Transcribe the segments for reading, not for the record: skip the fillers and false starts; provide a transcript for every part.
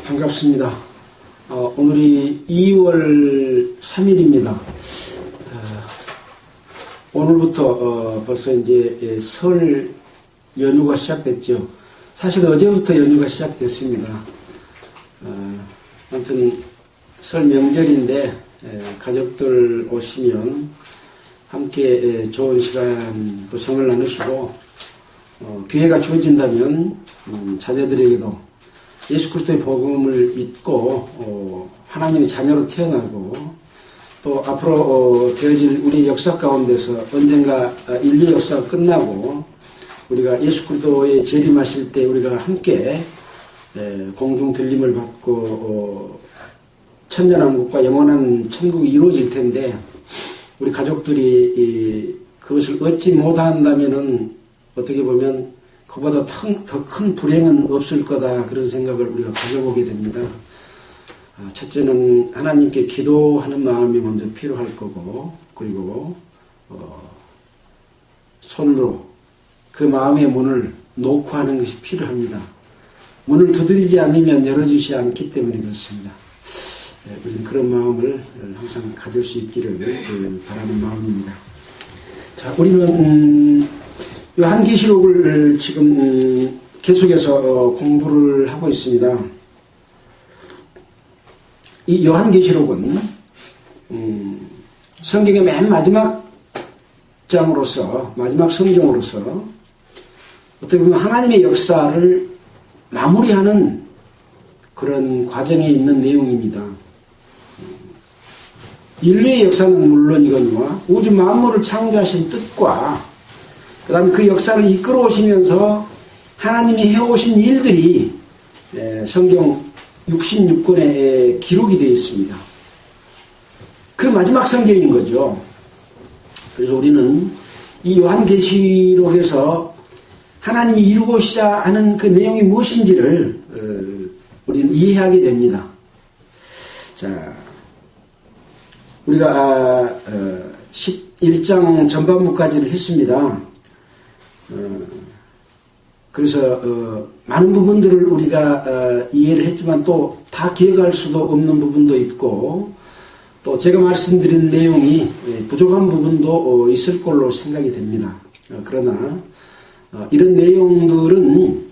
반갑습니다. 오늘이 2월 3일입니다. 오늘부터 벌써 이제 설 연휴가 시작됐죠. 사실 어제부터 연휴가 시작됐습니다. 아무튼 설 명절인데 가족들 오시면 함께 좋은 시간 또 정을 나누시고 기회가 주어진다면 자녀들에게도 예수 그리스도의 복음을 믿고 하나님의 자녀로 태어나고 또 앞으로 되어질 우리의 역사 가운데서 언젠가 인류 역사가 끝나고 우리가 예수 그리스도의 재림하실 때 우리가 함께 공중 들림을 받고 천년왕국과 영원한 천국이 이루어질 텐데 우리 가족들이 그것을 얻지 못한다면은 어떻게 보면 그보다 더 큰 불행은 없을 거다, 그런 생각을 우리가 가져보게 됩니다. 첫째는 하나님께 기도하는 마음이 먼저 필요할 거고, 그리고 손으로 그 마음의 문을 놓고 하는 것이 필요합니다. 문을 두드리지 않으면 열어주지 않기 때문에 그렇습니다. 우리는 그런 마음을 항상 가질 수 있기를 바라는 마음입니다. 자, 우리는 요한계시록을 지금 계속해서 공부를 하고 있습니다. 이 요한계시록은 성경의 맨 마지막 장으로서, 마지막 성경으로서 어떻게 보면 하나님의 역사를 마무리하는 그런 과정에 있는 내용입니다. 인류의 역사는 물론이거니와 우주 만물을 창조하신 뜻과 그 다음에 그 역사를 이끌어 오시면서 하나님이 해오신 일들이 성경 66권에 기록이 되어 있습니다. 그 마지막 성경인 거죠. 그래서 우리는 이 요한계시록에서 하나님이 이루고자 하는 그 내용이 무엇인지를 우리는 이해하게 됩니다. 자, 우리가 11장 전반부까지를 했습니다. 그래서 많은 부분들을 우리가 이해를 했지만 또 다 기억할 수도 없는 부분도 있고 또 제가 말씀드린 내용이 부족한 부분도 있을 걸로 생각이 됩니다. 그러나 이런 내용들은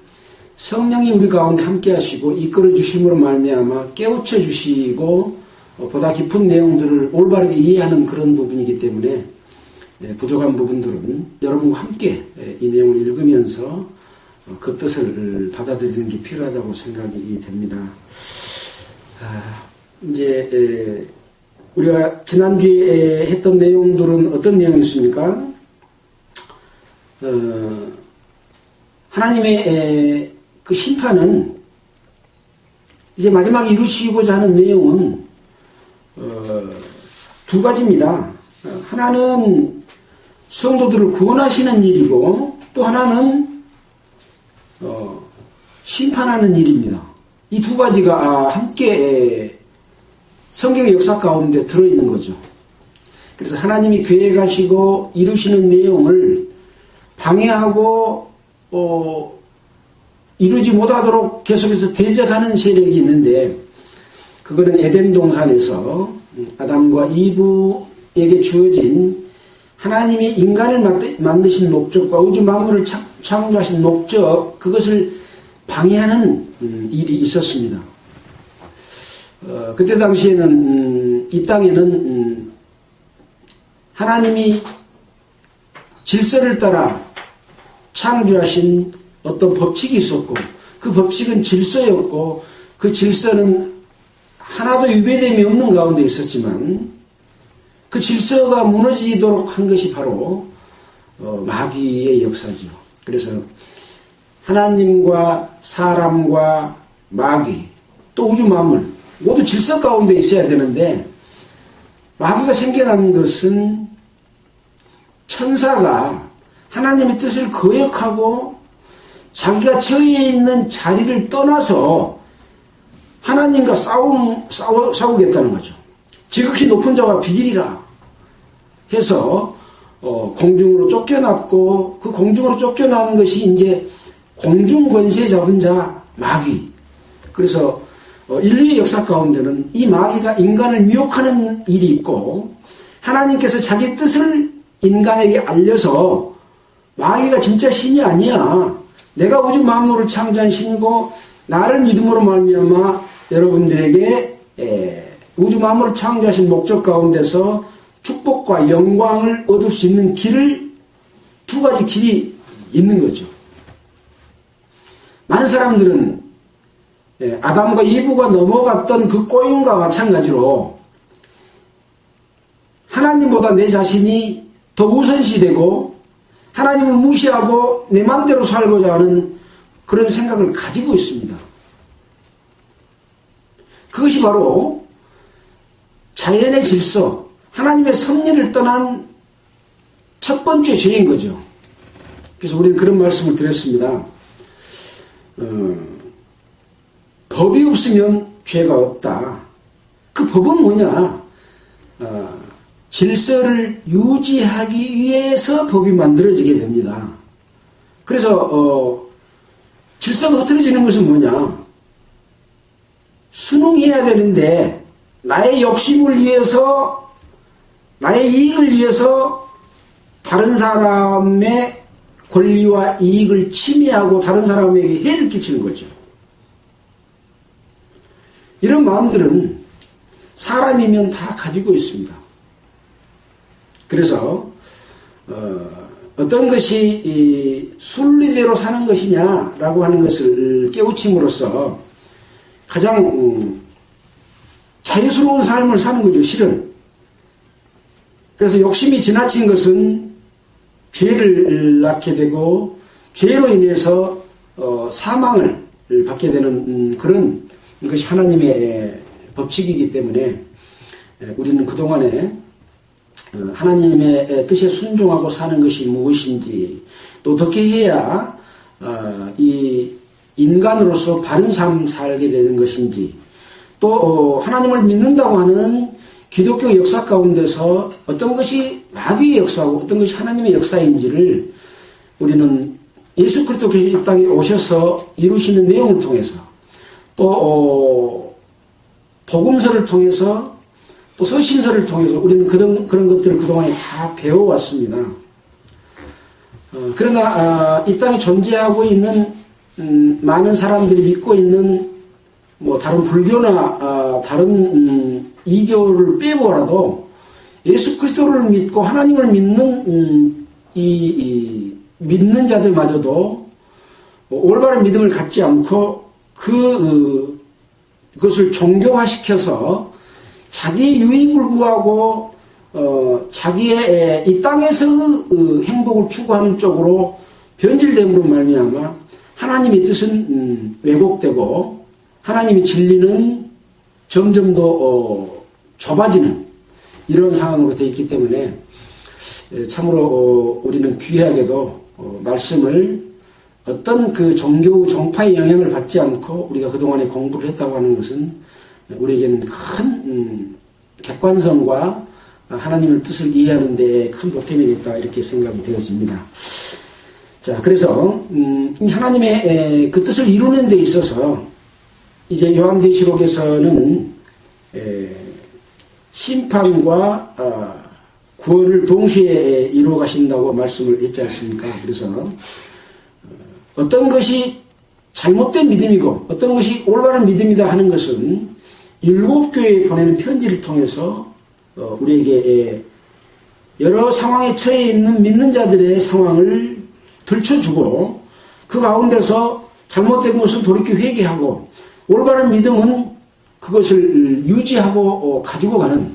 성령이 우리 가운데 함께 하시고 이끌어 주심으로 말미암아 깨우쳐 주시고 보다 깊은 내용들을 올바르게 이해하는 그런 부분이기 때문에 부족한 부분들은 여러분과 함께 이 내용을 읽으면서 그 뜻을 받아들이는 게 필요하다고 생각이 됩니다. 이제 우리가 지난주에 했던 내용들은 어떤 내용이었습니까? 하나님의 그 심판은 이제 마지막에 이루시고자 하는 내용은 두 가지입니다. 하나는 성도들을 구원하시는 일이고 또 하나는 심판하는 일입니다. 이 두 가지가 함께 성경의 역사 가운데 들어있는 거죠. 그래서 하나님이 계획하시고 이루시는 내용을 방해하고 이루지 못하도록 계속해서 대적하는 세력이 있는데 그거는 에덴 동산에서 아담과 이브에게 주어진 하나님이 인간을 만드신 목적과 우주 만물을 창조하신 목적, 그것을 방해하는 일이 있었습니다. 그때 당시에는 이 땅에는 하나님이 질서를 따라 창조하신 어떤 법칙이 있었고 그 법칙은 질서였고 그 질서는 하나도 위배됨이 없는 가운데 있었지만 그 질서가 무너지도록 한 것이 바로 마귀의 역사죠. 그래서 하나님과 사람과 마귀 또 우주 만물 모두 질서 가운데 있어야 되는데 마귀가 생겨난 것은 천사가 하나님의 뜻을 거역하고 자기가 처해 있는 자리를 떠나서 하나님과 싸우겠다는 거죠. 지극히 높은 자와 비기리라 해서 공중으로 쫓겨났고 그 공중으로 쫓겨난 것이 이제 공중 권세 잡은 자 마귀. 그래서 인류의 역사 가운데는 이 마귀가 인간을 미혹하는 일이 있고, 하나님께서 자기 뜻을 인간에게 알려서 마귀가 진짜 신이 아니야, 내가 우주 만물을 창조한 신이고 나를 믿음으로 말미암아 여러분들에게 우주 만물을 창조하신 목적 가운데서 축복과 영광을 얻을 수 있는 길을, 두 가지 길이 있는 거죠. 많은 사람들은 아담과 이브가 넘어갔던 그 꼬임과 마찬가지로 하나님보다 내 자신이 더 우선시되고 하나님을 무시하고 내 마음대로 살고자 하는 그런 생각을 가지고 있습니다. 그것이 바로 자연의 질서, 하나님의 섭리를 떠난 첫 번째 죄인 거죠. 그래서 우리는 그런 말씀을 드렸습니다. 법이 없으면 죄가 없다. 그 법은 뭐냐? 질서를 유지하기 위해서 법이 만들어지게 됩니다. 그래서 질서가 흐트러지는 것은 뭐냐? 순응해야 되는데 나의 욕심을 위해서, 나의 이익을 위해서 다른 사람의 권리와 이익을 침해하고 다른 사람에게 해를 끼치는 거죠. 이런 마음들은 사람이면 다 가지고 있습니다. 그래서 어떤 것이 순리대로 사는 것이냐라고 하는 것을 깨우침으로써 가장 자유스러운 삶을 사는 거죠, 실은. 그래서 욕심이 지나친 것은 죄를 낳게 되고 죄로 인해서 사망을 받게 되는 그런 것이 하나님의 법칙이기 때문에 우리는 그동안에 하나님의 뜻에 순종하고 사는 것이 무엇인지, 또 어떻게 해야 이 인간으로서 바른 삶 살게 되는 것인지, 또 하나님을 믿는다고 하는 기독교 역사 가운데서 어떤 것이 마귀의 역사고 어떤 것이 하나님의 역사인지를 우리는 예수 그리스도께서 이 땅에 오셔서 이루시는 내용을 통해서, 또 복음서를 통해서, 또 서신서를 통해서 우리는 그런 것들을 그동안에 다 배워왔습니다. 그러나 이 땅에 존재하고 있는 많은 사람들이 믿고 있는 다른 불교나 다른 이교를 빼고라도 예수 그리스도를 믿고 하나님을 믿는 믿는 자들마저도 올바른 믿음을 갖지 않고 그것을 종교화시켜서 자기의 유익을 구하고 자기의 이 땅에서 행복을 추구하는 쪽으로 변질됨으로 말미암아 하나님의 뜻은 왜곡되고 하나님의 진리는 점점 더 좁아지는 이런 상황으로 되어 있기 때문에 참으로 우리는 귀하게도 말씀을 어떤 그 종교 종파의 영향을 받지 않고 우리가 그동안에 공부를 했다고 하는 것은 우리에게는 큰 객관성과 하나님의 뜻을 이해하는 데 큰 보탬이 됐다, 이렇게 생각이 되어집니다. 자, 그래서 하나님의 그 뜻을 이루는 데 있어서 이제 요한계시록에서는 심판과 구원을 동시에 이루어 가신다고 말씀을 했지 않습니까? 그래서 어떤 것이 잘못된 믿음이고 어떤 것이 올바른 믿음이다 하는 것은 일곱 교회에 보내는 편지를 통해서 우리에게 여러 상황에 처해 있는 믿는 자들의 상황을 들춰주고 그 가운데서 잘못된 것은 돌이켜 회개하고 올바른 믿음은 그것을 유지하고 가지고 가는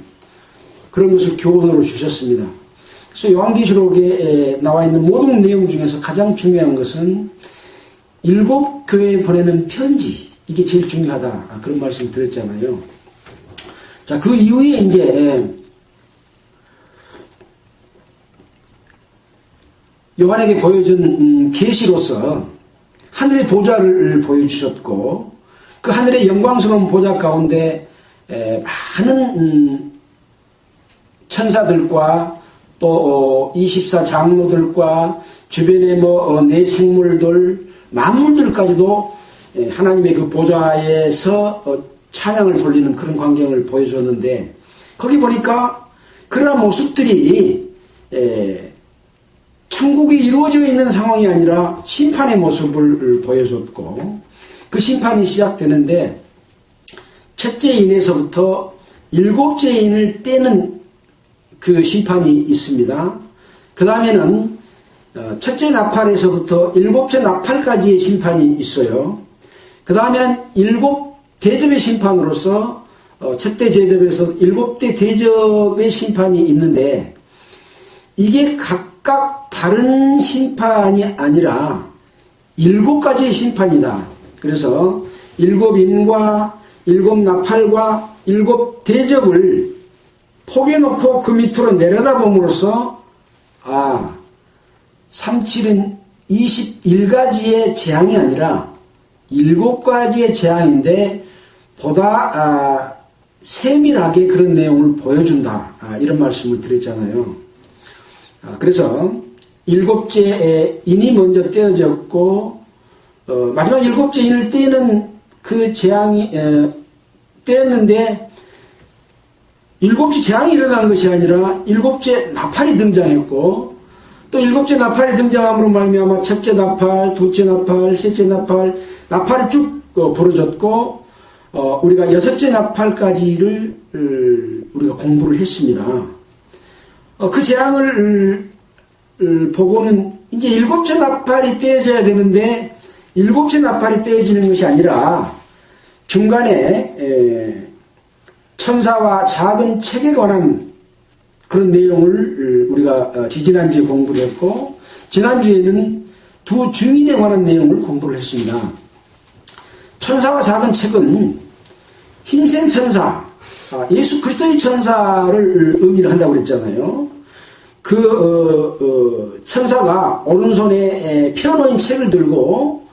그런 것을 교훈으로 주셨습니다. 그래서 요한계시록에 나와 있는 모든 내용 중에서 가장 중요한 것은 일곱 교회에 보내는 편지, 이게 제일 중요하다, 그런 말씀을 드렸잖아요. 자, 그 이후에 이제 요한에게 보여준 계시로서 하늘의 보좌를 보여주셨고 그 하늘의 영광스러운 보좌 가운데 많은 천사들과 또 24 장로들과 주변의 내 생물들, 만물들까지도 하나님의 그 보좌에서 찬양을 돌리는 그런 광경을 보여줬는데 거기 보니까 그러한 모습들이 천국이 이루어져 있는 상황이 아니라 심판의 모습을 보여줬고 그 심판이 시작되는데 첫째 인에서부터 일곱째 인을 떼는 그 심판이 있습니다. 그 다음에는 첫째 나팔에서부터 일곱째 나팔까지의 심판이 있어요. 그 다음에는 일곱 대접의 심판으로서 첫째 대접에서 일곱째 대접의 심판이 있는데 이게 각각 다른 심판이 아니라 일곱 가지의 심판이다. 그래서 일곱 인과 일곱 나팔과 일곱 대접을 포개놓고 그 밑으로 내려다봄으로써 37은 21가지의 재앙이 아니라 7가지의 재앙인데 보다 세밀하게 그런 내용을 보여준다. 이런 말씀을 드렸잖아요. 그래서 일곱째 인이 먼저 떼어졌고 마지막 일곱째 인을 떼는 그 재앙이 떼었는데 일곱째 재앙이 일어난 것이 아니라 일곱째 나팔이 등장했고 또 일곱째 나팔이 등장함으로 말미암아 첫째 나팔, 둘째 나팔, 셋째 나팔, 나팔이 쭉 부러졌고 우리가 여섯째 나팔까지를 우리가 공부를 했습니다. 그 재앙을 보고는 이제 일곱째 나팔이 떼어져야 되는데 일곱째 나팔이 떼어지는 것이 아니라 중간에 천사와 작은 책에 관한 그런 내용을 우리가 지지난주에 공부를 했고 지난주에는 두 증인에 관한 내용을 공부를 했습니다. 천사와 작은 책은 힘센 천사, 예수 그리스도의 천사를 의미를 한다고 그랬잖아요. 그 천사가 오른손에 펴놓은 책을 들고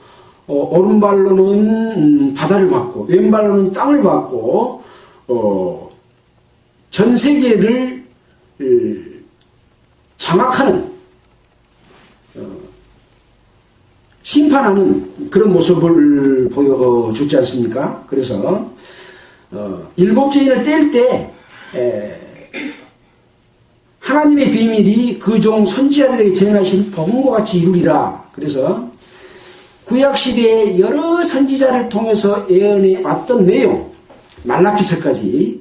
오른발로는 바다를 받고 왼발로는 땅을 받고 전 세계를 장악하는 심판하는 그런 모습을 보여주지 않습니까? 그래서 일곱째 인을 뗄 때 하나님의 비밀이 그 종 선지자들에게 전하신 복음과 같이 이루리라. 그래서 구약시대의 여러 선지자를 통해서 예언해 왔던 내용 말라기서까지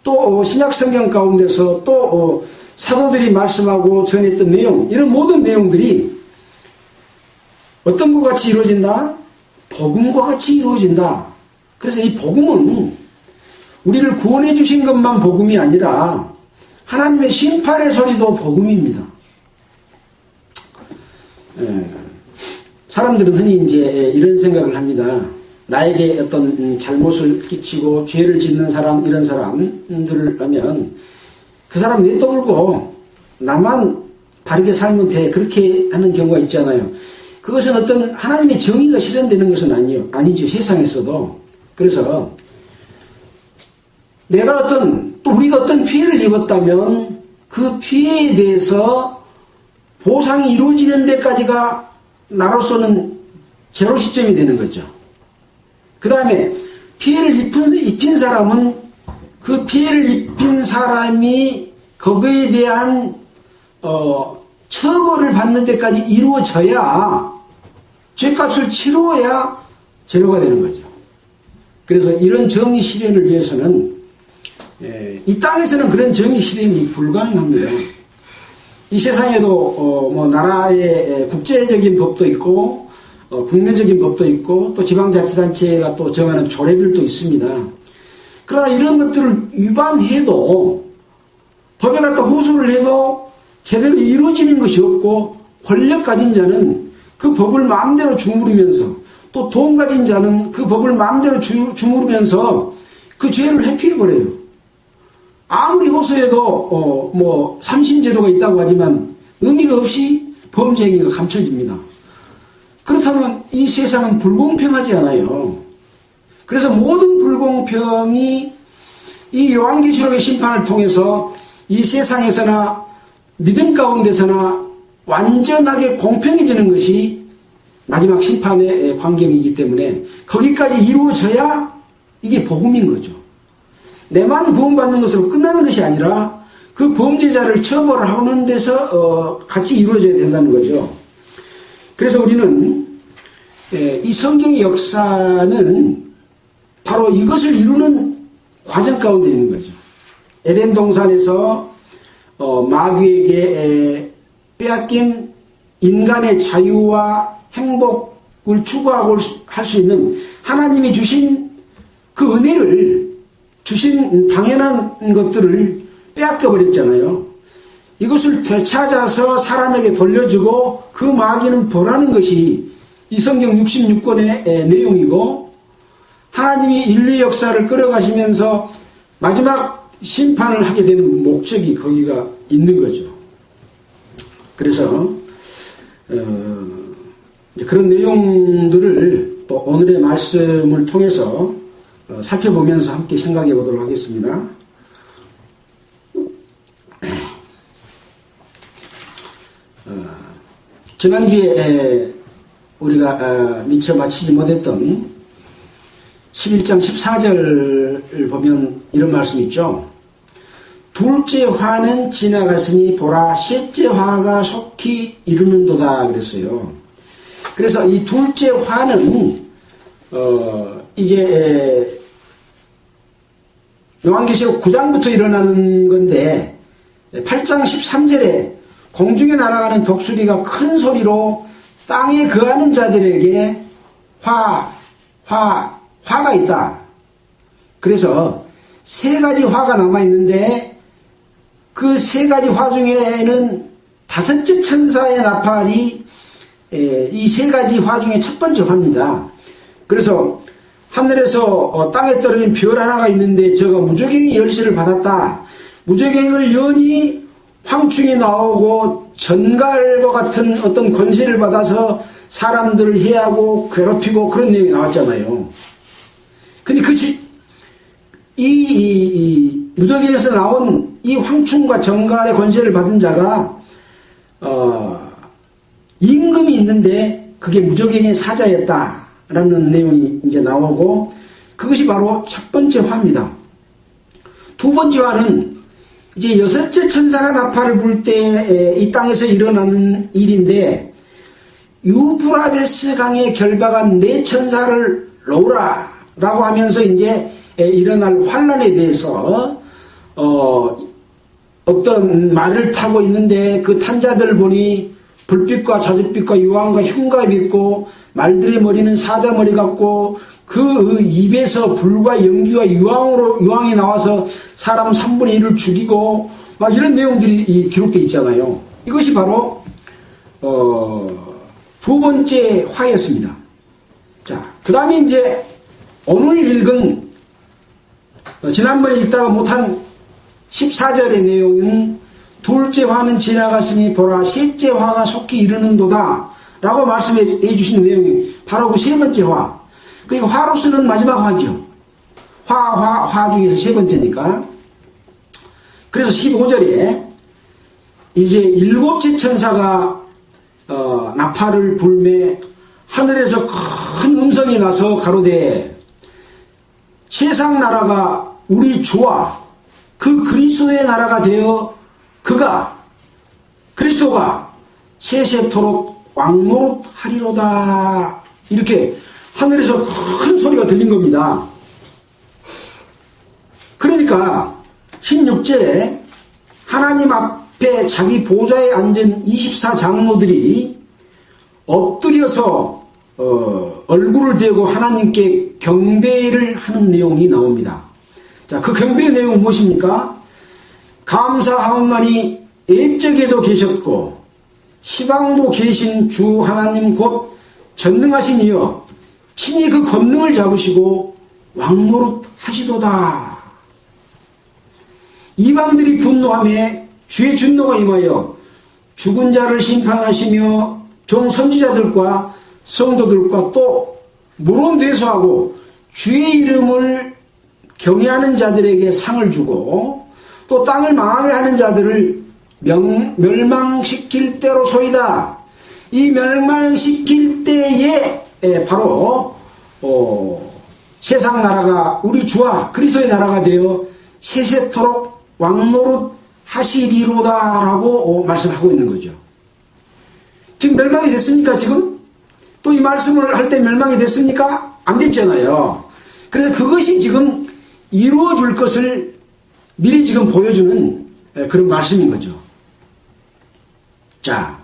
또 신약성경 가운데서 또 사도들이 말씀하고 전했던 내용 이런 모든 내용들이 어떤 것 같이 이루어진다? 복음과 같이 이루어진다. 그래서 이 복음은 우리를 구원해 주신 것만 복음이 아니라 하나님의 심판의 소리도 복음입니다. 사람들은 흔히 이제 이런 생각을 합니다. 나에게 어떤 잘못을 끼치고 죄를 짓는 사람, 이런 사람들을 하면 그 사람 내떠불고 나만 바르게 살면 돼. 그렇게 하는 경우가 있잖아요. 그것은 어떤 하나님의 정의가 실현되는 것은 아니죠. 세상에서도. 그래서 또 우리가 어떤 피해를 입었다면 그 피해에 대해서 보상이 이루어지는 데까지가 나로서는 제로 시점이 되는 거죠. 그 다음에 피해를 입힌 사람은 그 피해를 입힌 사람이 거기에 대한 처벌을 받는 데까지 이루어져야 죄값을 치루어야 제로가 되는 거죠. 그래서 이런 정의 실현을 위해서는 이 땅에서는 그런 정의 실현이 불가능합니다. 이 세상에도 뭐 나라의 국제적인 법도 있고 국내적인 법도 있고 또 지방자치단체가 또 정하는 조례들도 있습니다. 그러나 이런 것들을 위반해도 법에 갖다 호소를 해도 제대로 이루어지는 것이 없고 권력 가진 자는 그 법을 마음대로 주무르면서 또 돈 가진 자는 그 법을 마음대로 주무르면서 그 죄를 회피해버려요. 아무리 호소해도 뭐 삼심제도가 있다고 하지만 의미가 없이 범죄 행위가 감춰집니다. 그렇다면 이 세상은 불공평하지 않아요. 그래서 모든 불공평이 이 요한계시록의 심판을 통해서 이 세상에서나 믿음 가운데서나 완전하게 공평해지는 것이 마지막 심판의 광경이기 때문에 거기까지 이루어져야 이게 복음인 거죠. 내만 구원받는 것으로 끝나는 것이 아니라 그 범죄자를 처벌하는 데서 같이 이루어져야 된다는 거죠. 그래서 우리는 이 성경의 역사는 바로 이것을 이루는 과정 가운데 있는 거죠. 에덴 동산에서 마귀에게 빼앗긴 인간의 자유와 행복을 추구하고 할 수 있는 하나님이 주신 그 은혜를 주신 당연한 것들을 빼앗겨 버렸잖아요. 이것을 되찾아서 사람에게 돌려주고 그 마귀는 벌하는 것이 이 성경 66권의 내용이고, 하나님이 인류 역사를 끌어가시면서 마지막 심판을 하게 되는 목적이 거기가 있는 거죠. 그래서 그런 내용들을 또 오늘의 말씀을 통해서 살펴보면서 함께 생각해 보도록 하겠습니다. 지난주에 우리가 미처 마치지 못했던 11장 14절을 보면 이런 말씀이 있죠. 둘째 화는 지나갔으니 보라 셋째 화가 속히 이르는도다 그랬어요. 그래서 이 둘째 화는 이제 요한계시록 9장부터 일어나는 건데 8장 13절에 공중에 날아가는 독수리가 큰 소리로 땅에 거하는 자들에게 화가 있다. 그래서 세 가지 화가 남아있는데 그 세 가지 화 중에는 다섯째 천사의 나팔이 이 세 가지 화 중에 첫 번째 화입니다. 그래서 하늘에서 땅에 떨어진 별 하나가 있는데 저가 무저갱이 열쇠를 받았다. 무저갱을 여니 황충이 나오고 전갈과 같은 어떤 권세를 받아서 사람들을 해하고 괴롭히고 그런 내용이 나왔잖아요. 근데 이 무저갱에서 나온 이 황충과 전갈의 권세를 받은 자가 임금이 있는데 그게 무저갱의 사자였다라는 내용이 이제 나오고, 그것이 바로 첫 번째 화입니다. 두 번째 화는 이제 여섯째 천사가 나팔을 불 때 이 땅에서 일어나는 일인데, 유브라데스 강에 결박한 네 천사를 놓으라 라고 하면서 이제 일어날 환란에 대해서 어떤 말을 타고 있는데 그 탄 자들 보니 불빛과 자줏빛과 유황과 흉갑이 있고 말들의 머리는 사자머리 같고 그 입에서 불과 연기와 유황이 나와서 사람 3분의 1을 죽이고 막 이런 내용들이 기록되어 있잖아요. 이것이 바로 두 번째 화였습니다. 자, 그 다음에 이제 오늘 읽은 지난번에 읽다가 못한 14절의 내용은 둘째 화는 지나갔으니 보라 셋째 화가 속히 이르는도다 라고 말씀해 주신 내용이 바로 그 세 번째 화. 그 화로서는 마지막 화죠. 화 중에서 세 번째니까. 그래서 15절에 이제 일곱째 천사가 나팔을 불매 하늘에서 큰 음성이 나서 가로되 세상 나라가 우리 주와 그 그리스도의 나라가 되어 그리스도가 세세토록 왕노릇하리로다. 이렇게 하늘에서 큰 소리가 들린 겁니다. 그러니까 16절에 하나님 앞에 자기 보좌에 앉은 24장로들이 엎드려서 얼굴을 대고 하나님께 경배를 하는 내용이 나옵니다. 자, 그 경배의 내용은 무엇입니까? 감사하옵나니 옛적에도 계셨고 시방도 계신 주 하나님 곧 전능하신 이여 친히 그 권능을 잡으시고 왕노릇 하시도다. 이방들이 분노하며 주의 진노가 임하여 죽은 자를 심판하시며 종 선지자들과 성도들과 또 모론대소하고 주의 이름을 경외하는 자들에게 상을 주고 또 땅을 망하게 하는 자들을 멸망시킬 때로소이다. 이 멸망시킬 때에 바로 세상 나라가 우리 주와 그리스도의 나라가 되어 세세토록 왕노릇 하시리로다라고 말씀하고 있는 거죠. 지금 멸망이 됐습니까? 지금? 또 이 말씀을 할 때 멸망이 됐습니까? 안 됐잖아요. 그래서 그것이 지금 이루어질 것을 미리 지금 보여주는 그런 말씀인 거죠. 자,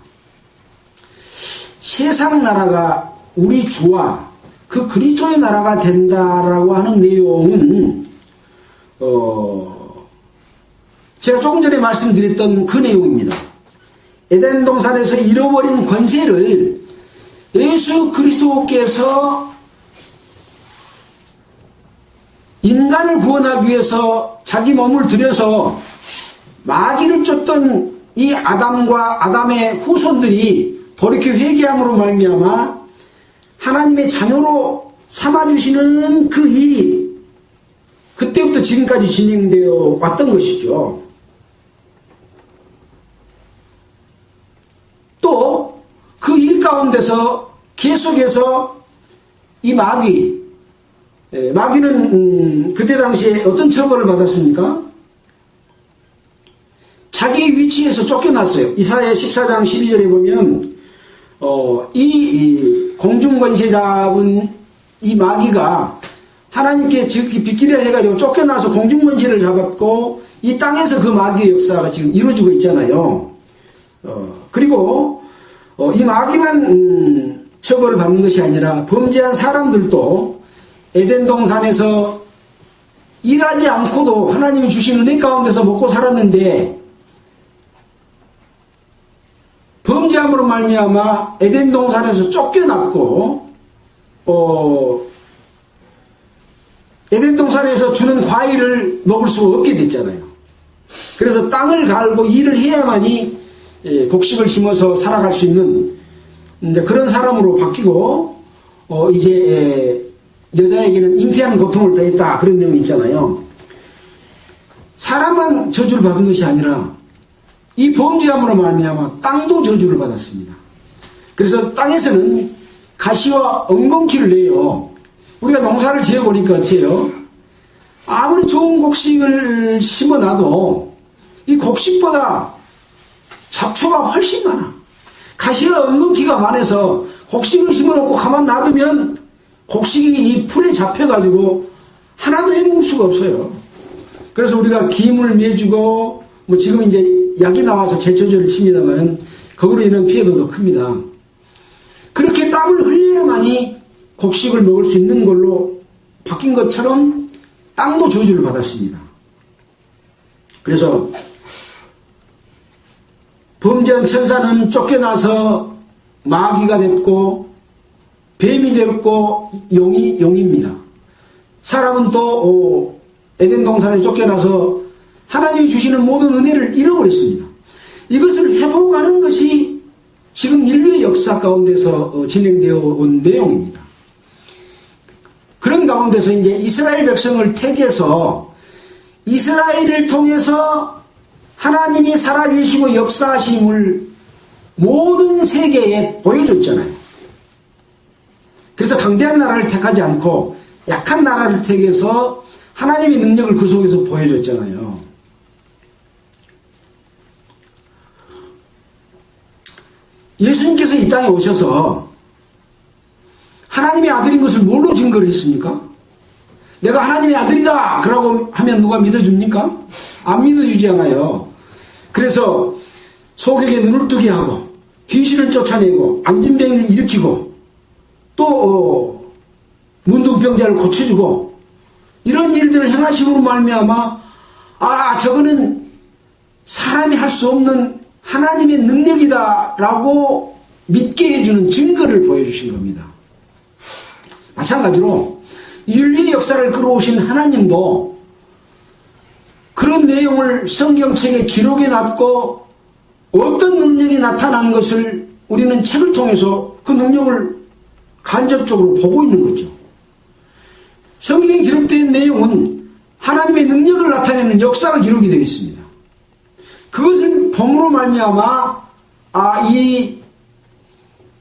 세상 나라가 우리 주와 그 그리스도의 나라가 된다라고 하는 내용은 제가 조금 전에 말씀드렸던 그 내용입니다. 에덴 동산에서 잃어버린 권세를 예수 그리스도께서 인간을 구원하기 위해서 자기 몸을 들여서 마귀를 쫓던 이 아담과 아담의 후손들이 돌이켜 회개함으로 말미암아 하나님의 자녀로 삼아주시는 그 일이 그때부터 지금까지 진행되어 왔던 것이죠. 또 그 일 가운데서 계속해서 이 마귀는 그때 당시에 어떤 처벌을 받았습니까? 자기 위치에서 쫓겨났어요. 이사야 14장 12절에 보면 이 공중권세 잡은 이 마귀가 하나님께 빗기를 해가지고 쫓겨나서 공중권세를 잡았고 이 땅에서 그 마귀의 역사가 지금 이루어지고 있잖아요. 그리고 이 마귀만 처벌을 받는 것이 아니라 범죄한 사람들도 에덴 동산에서 일하지 않고도 하나님이 주신 은혜 가운데서 먹고 살았는데 범죄함으로 말미암아 에덴 동산에서 쫓겨났고 에덴 동산에서 주는 과일을 먹을 수가 없게 됐잖아요. 그래서 땅을 갈고 일을 해야만이 곡식을 심어서 살아갈 수 있는 그런 사람으로 바뀌고 이제 여자에게는 잉태하는 고통을 더했다 그런 내용이 있잖아요. 사람만 저주를 받은 것이 아니라 이 범죄함으로 말미암아 땅도 저주를 받았습니다. 그래서 땅에서는 가시와 엉겅퀴를 내요. 우리가 농사를 지어보니까 어째요? 아무리 좋은 곡식을 심어놔도 이 곡식보다 잡초가 훨씬 많아. 가시와 엉겅퀴가 많아서 곡식을 심어놓고 가만 놔두면 곡식이 이 풀에 잡혀가지고 하나도 해먹을 수가 없어요. 그래서 우리가 김을 매주고 뭐 지금 이제 약이 나와서 제초제를 칩니다만 그거로 인한 피해도 더 큽니다. 그렇게 땀을 흘려야만이 곡식을 먹을 수 있는 걸로 바뀐 것처럼 땅도 저주를 받았습니다. 그래서 범죄한 천사는 쫓겨나서 마귀가 됐고 뱀이 됐고 용입니다. 사람은 또 에덴 동산에 쫓겨나서 하나님이 주시는 모든 은혜를 잃어버렸습니다. 이것을 회복하는 것이 지금 인류의 역사 가운데서 진행되어 온 내용입니다. 그런 가운데서 이제 이스라엘 백성을 택해서 이스라엘을 통해서 하나님이 살아계시고 역사하심을 모든 세계에 보여줬잖아요. 그래서 강대한 나라를 택하지 않고 약한 나라를 택해서 하나님의 능력을 그 속에서 보여줬잖아요. 예수님께서 이 땅에 오셔서 하나님의 아들인 것을 뭘로 증거를 했습니까? 내가 하나님의 아들이다! 그러고 하면 누가 믿어줍니까? 안 믿어주잖아요. 그래서 소경의 눈을 뜨게 하고 귀신을 쫓아내고 앙증병을 일으키고 또 문둥병자를 고쳐주고 이런 일들을 행하심으로 말미암아 저거는 사람이 할 수 없는 하나님의 능력이다 라고 믿게 해주는 증거를 보여주신 겁니다. 마찬가지로 인류의 역사를 끌어오신 하나님도 그런 내용을 성경책에 기록해 놨고 어떤 능력이 나타난 것을 우리는 책을 통해서 그 능력을 간접적으로 보고 있는 거죠. 성경에 기록된 내용은 하나님의 능력을 나타내는 역사가 기록이 되어 있습니다. 그것을 봄으로 말미암아 이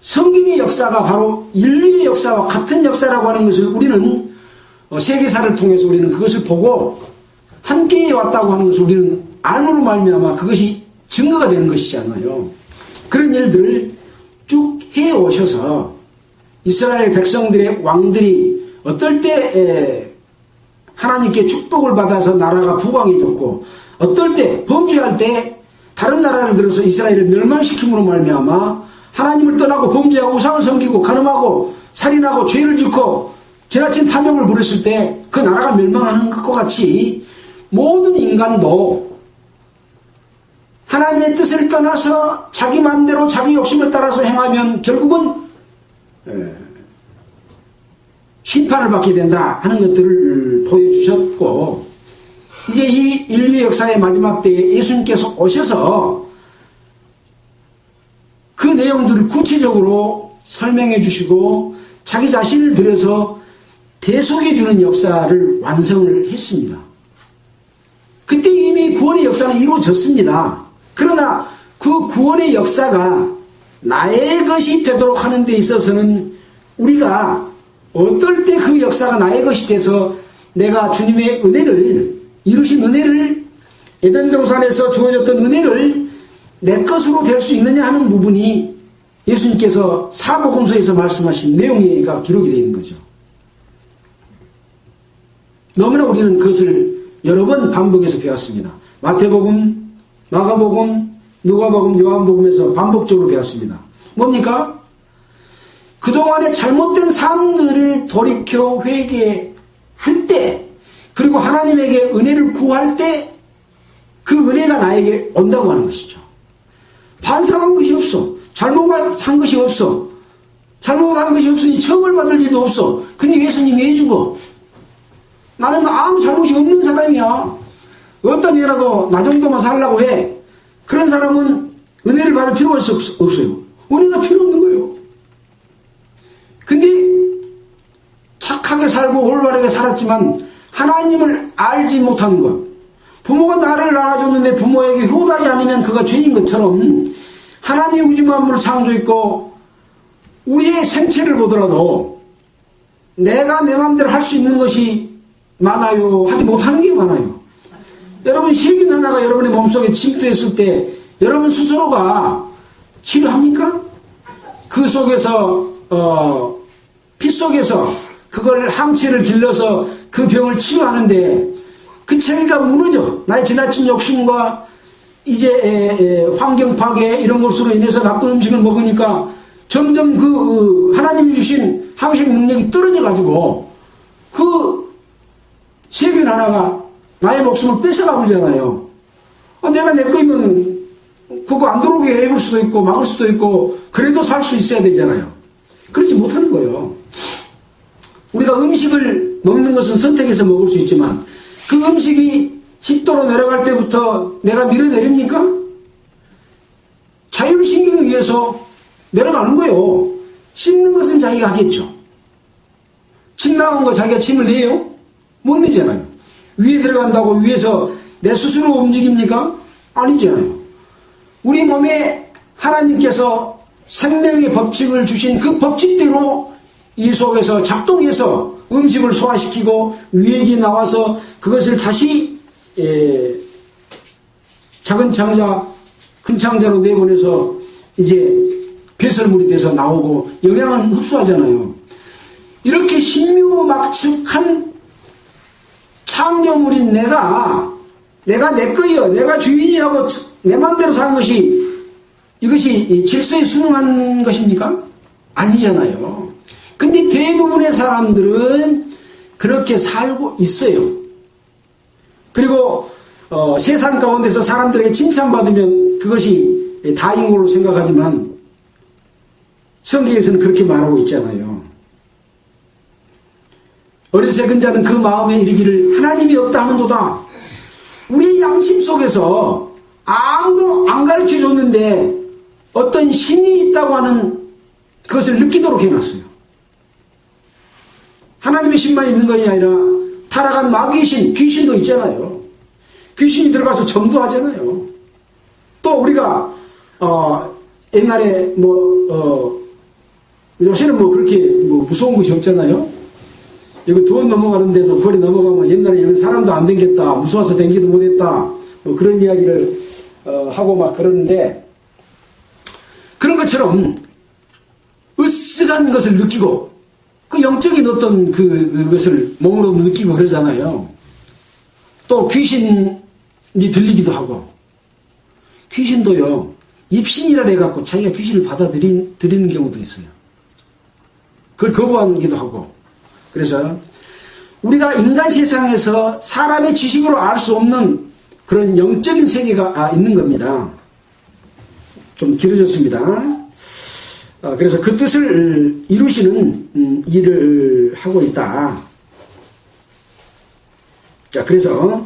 성경의 역사가 바로 인류의 역사와 같은 역사라고 하는 것을 우리는 세계사를 통해서 우리는 그것을 보고 함께 왔다고 하는 것을 우리는 알므로 말미암아 그것이 증거가 되는 것이잖아요. 그런 일들을 쭉 해오셔서 이스라엘 백성들의 왕들이 어떨 때 하나님께 축복을 받아서 나라가 부강해졌고 어떨 때 범죄할 때 다른 나라를 들어서 이스라엘을 멸망시킴으로 말미암아 하나님을 떠나고 범죄하고 우상을 섬기고 간음하고 살인하고 죄를 짓고 지나친 탐욕을 부렸을 때 그 나라가 멸망하는 것과 같이 모든 인간도 하나님의 뜻을 떠나서 자기 마음대로 자기 욕심을 따라서 행하면 결국은 심판을 받게 된다 하는 것들을 보여주셨고, 이제 이 인류의 역사의 마지막 때에 예수님께서 오셔서 그 내용들을 구체적으로 설명해 주시고 자기 자신을 들여서 대속해 주는 역사를 완성을 했습니다. 그때 이미 구원의 역사는 이루어졌습니다. 그러나 그 구원의 역사가 나의 것이 되도록 하는 데 있어서는 우리가 어떨 때 그 역사가 나의 것이 돼서 내가 주님의 은혜를, 이루신 은혜를, 에덴 동산에서 주어졌던 은혜를 내 것으로 될 수 있느냐 하는 부분이 예수님께서 사복음서에서 말씀하신 내용이가 기록이 되어 있는 거죠. 너무나 우리는 그것을 여러 번 반복해서 배웠습니다. 마태복음, 마가복음, 누가복음, 요한복음에서 반복적으로 배웠습니다. 뭡니까? 그동안의 잘못된 삶들을 돌이켜 회개할 때, 그리고 하나님에게 은혜를 구할 때 그 은혜가 나에게 온다고 하는 것이죠. 반성한 것이 없어. 잘못한 것이 없어. 잘못한 것이 없으니 처벌 받을 일도 없어. 근데 예수님이 왜 죽어? 나는 아무 잘못이 없는 사람이야. 어떤 일이라도 나 정도만 살려고 해. 그런 사람은 은혜를 받을 필요가 없어요. 은혜가 필요 없는 거예요. 근데 착하게 살고 올바르게 살았지만 하나님을 알지 못하는 것, 부모가 나를 낳아줬는데 부모에게 효도하지 않으면 그가 죄인 것처럼 하나님의 우주 만물을 창조했고 우리의 생체를 보더라도 내가 내 마음대로 할 수 있는 것이 많아요, 하지 못하는 게 많아요. 여러분, 세균 하나가 여러분의 몸속에 침투했을 때 여러분 스스로가 치료합니까? 그 속에서 피 속에서 그걸 항체를 길러서 그 병을 치료하는데 그 체계가 무너져. 나의 지나친 욕심과 이제 환경 파괴 이런 것으로 인해서 나쁜 음식을 먹으니까 점점 그 하나님이 주신 항생 능력이 떨어져 가지고 그 세균 하나가 나의 목숨을 뺏어가 버리잖아요. 내가 내 거이면 그거 안 들어오게 해볼 수도 있고 막을 수도 있고 그래도 살 수 있어야 되잖아요. 그렇지 못하는 거예요. 우리가 음식을 먹는 것은 선택해서 먹을 수 있지만 그 음식이 식도로 내려갈 때부터 내가 밀어내립니까? 자율신경에 의해서 내려가는 거예요. 씹는 것은 자기가 하겠죠. 침 나온 거 자기가 침을 내요? 못 내잖아요. 위에 들어간다고 위에서 내 스스로 움직입니까? 아니잖아요. 우리 몸에 하나님께서 생명의 법칙을 주신 그 법칙대로 이 속에서 작동해서 음식을 소화시키고 위액이 나와서 그것을 다시 작은 창자, 큰 창자로 내보내서 이제 배설물이 돼서 나오고 영양을 흡수하잖아요. 이렇게 신묘막측한 창조물인 내가 내 거예요. 내가 주인이하고 내 마음대로 사는 것이 이것이 질서에 순응한 것입니까? 아니잖아요. 근데 대부분의 사람들은 그렇게 살고 있어요. 그리고 세상 가운데서 사람들에게 칭찬받으면 그것이 다인 걸로 생각하지만 성경에서는 그렇게 말하고 있잖아요. 어리석은 자는 그 마음에 이르기를 하나님이 없다 하는도다. 우리의 양심 속에서 아무도 안 가르쳐줬는데 어떤 신이 있다고 하는 그것을 느끼도록 해놨어요. 하나님의 신만 있는 것이 아니라 타락한 마귀의 신, 귀신도 있잖아요. 귀신이 들어가서 전도하잖아요. 또 우리가 옛날에 요새는 그렇게 무서운 것이 없잖아요. 여기 돈 넘어가는데도 거리 넘어가면 옛날에 여기 사람도 안 댕겼다, 무서워서 댕기도 못했다, 뭐 그런 이야기를 하고 막 그러는데, 그런 것처럼 으쓱한 것을 느끼고 그 영적인 어떤 그것을 몸으로 느끼고 그러잖아요. 또 귀신이 들리기도 하고, 귀신도요 입신이라 해갖고 자기가 귀신을 받아들이는 경우도 있어요. 그걸 거부하기도 하고. 그래서 우리가 인간 세상에서 사람의 지식으로 알 수 없는 그런 영적인 세계가 있는 겁니다. 좀 길어졌습니다. 그래서 그 뜻을 이루시는 일을 하고 있다. 자, 그래서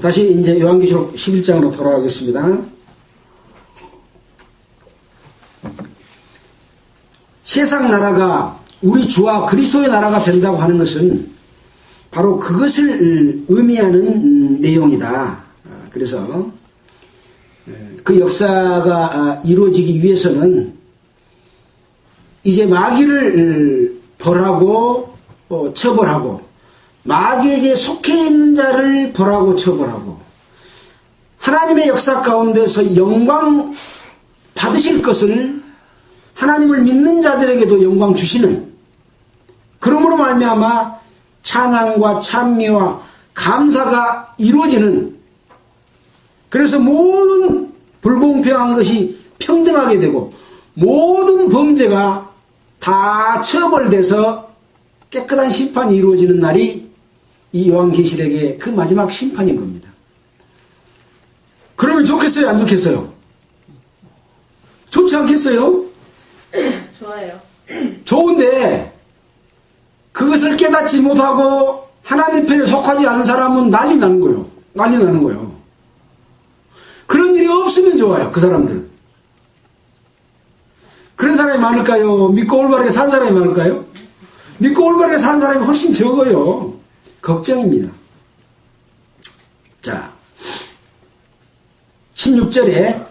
다시 이제 요한계시록 11장으로 돌아가겠습니다. 세상 나라가 우리 주와 그리스도의 나라가 된다고 하는 것은 바로 그것을 의미하는 내용이다. 그래서 그 역사가 이루어지기 위해서는 이제 마귀를 벌하고 처벌하고, 마귀에게 속해 있는 자를 벌하고 처벌하고, 하나님의 역사 가운데서 영광 받으실 것을 하나님을 믿는 자들에게도 영광 주시는, 그러므로 말미암아 찬양과 찬미와 감사가 이루어지는, 그래서 모든 불공평한 것이 평등하게 되고 모든 범죄가 다 처벌돼서 깨끗한 심판이 이루어지는 날이 이 요한계시록의 그 마지막 심판인 겁니다. 그러면 좋겠어요, 안 좋겠어요? 좋지 않겠어요? 좋아요. 좋은데 그것을 깨닫지 못하고 하나님 편에 속하지 않은 사람은 난리 나는 거예요. 난리 나는 거예요. 그런 일이 없으면 좋아요, 그 사람들은. 그런 사람이 많을까요? 믿고 올바르게 산 사람이 많을까요? 믿고 올바르게 산 사람이 훨씬 적어요. 걱정입니다. 자, 16절에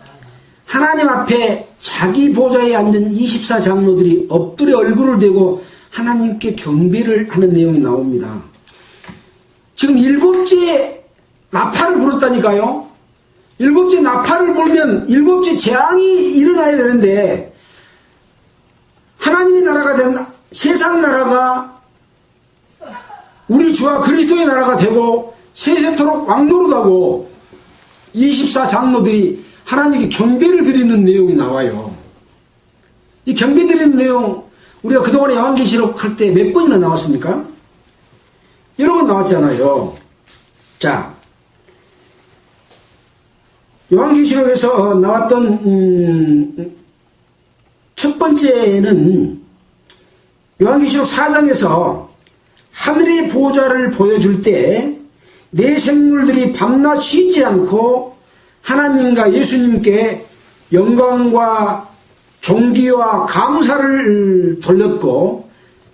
하나님 앞에 자기 보좌에 앉은 24장로들이 엎드려 얼굴을 대고 하나님께 경배를 하는 내용이 나옵니다. 지금 7째 나팔을 불었다니까요. 7째 나팔을 불면 7째 재앙이 일어나야 되는데, 하나님의 나라가 된 세상 나라가 우리 주와 그리스도의 나라가 되고 세세토록 왕노릇하고 24장로들이 하나님께 경배를 드리는 내용이 나와요. 이 경배 드리는 내용, 우리가 그동안에 요한계시록 할 때 몇 번이나 나왔습니까? 여러 번 나왔잖아요. 자, 요한계시록에서 나왔던 첫 번째는 요한계시록 4장에서 하늘의 보좌를 보여줄 때 내 생물들이 밤낮 쉬지 않고 하나님과 예수님께 영광과 존귀와 감사를 돌렸고,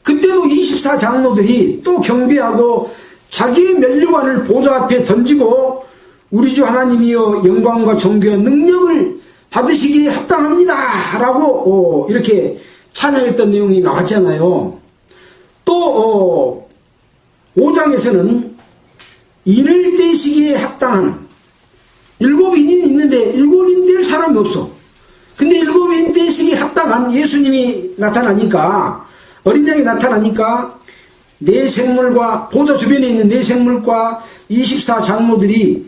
그때도 24장로들이 또 경배하고 자기의 면류관을 보좌 앞에 던지고 우리 주 하나님이여 영광과 존귀와 능력을 받으시기에 합당합니다 라고 이렇게 찬양했던 내용이 나왔잖아요. 또 5장에서는 인을 떼시기에 합당한, 7인이 있는데 7인 뗄 사람이 없어. 근데 7인 떼시기에 합당한 예수님이 나타나니까, 어린 양이 나타나니까 네 생물과, 보좌 주변에 있는 네 생물과 24장로들이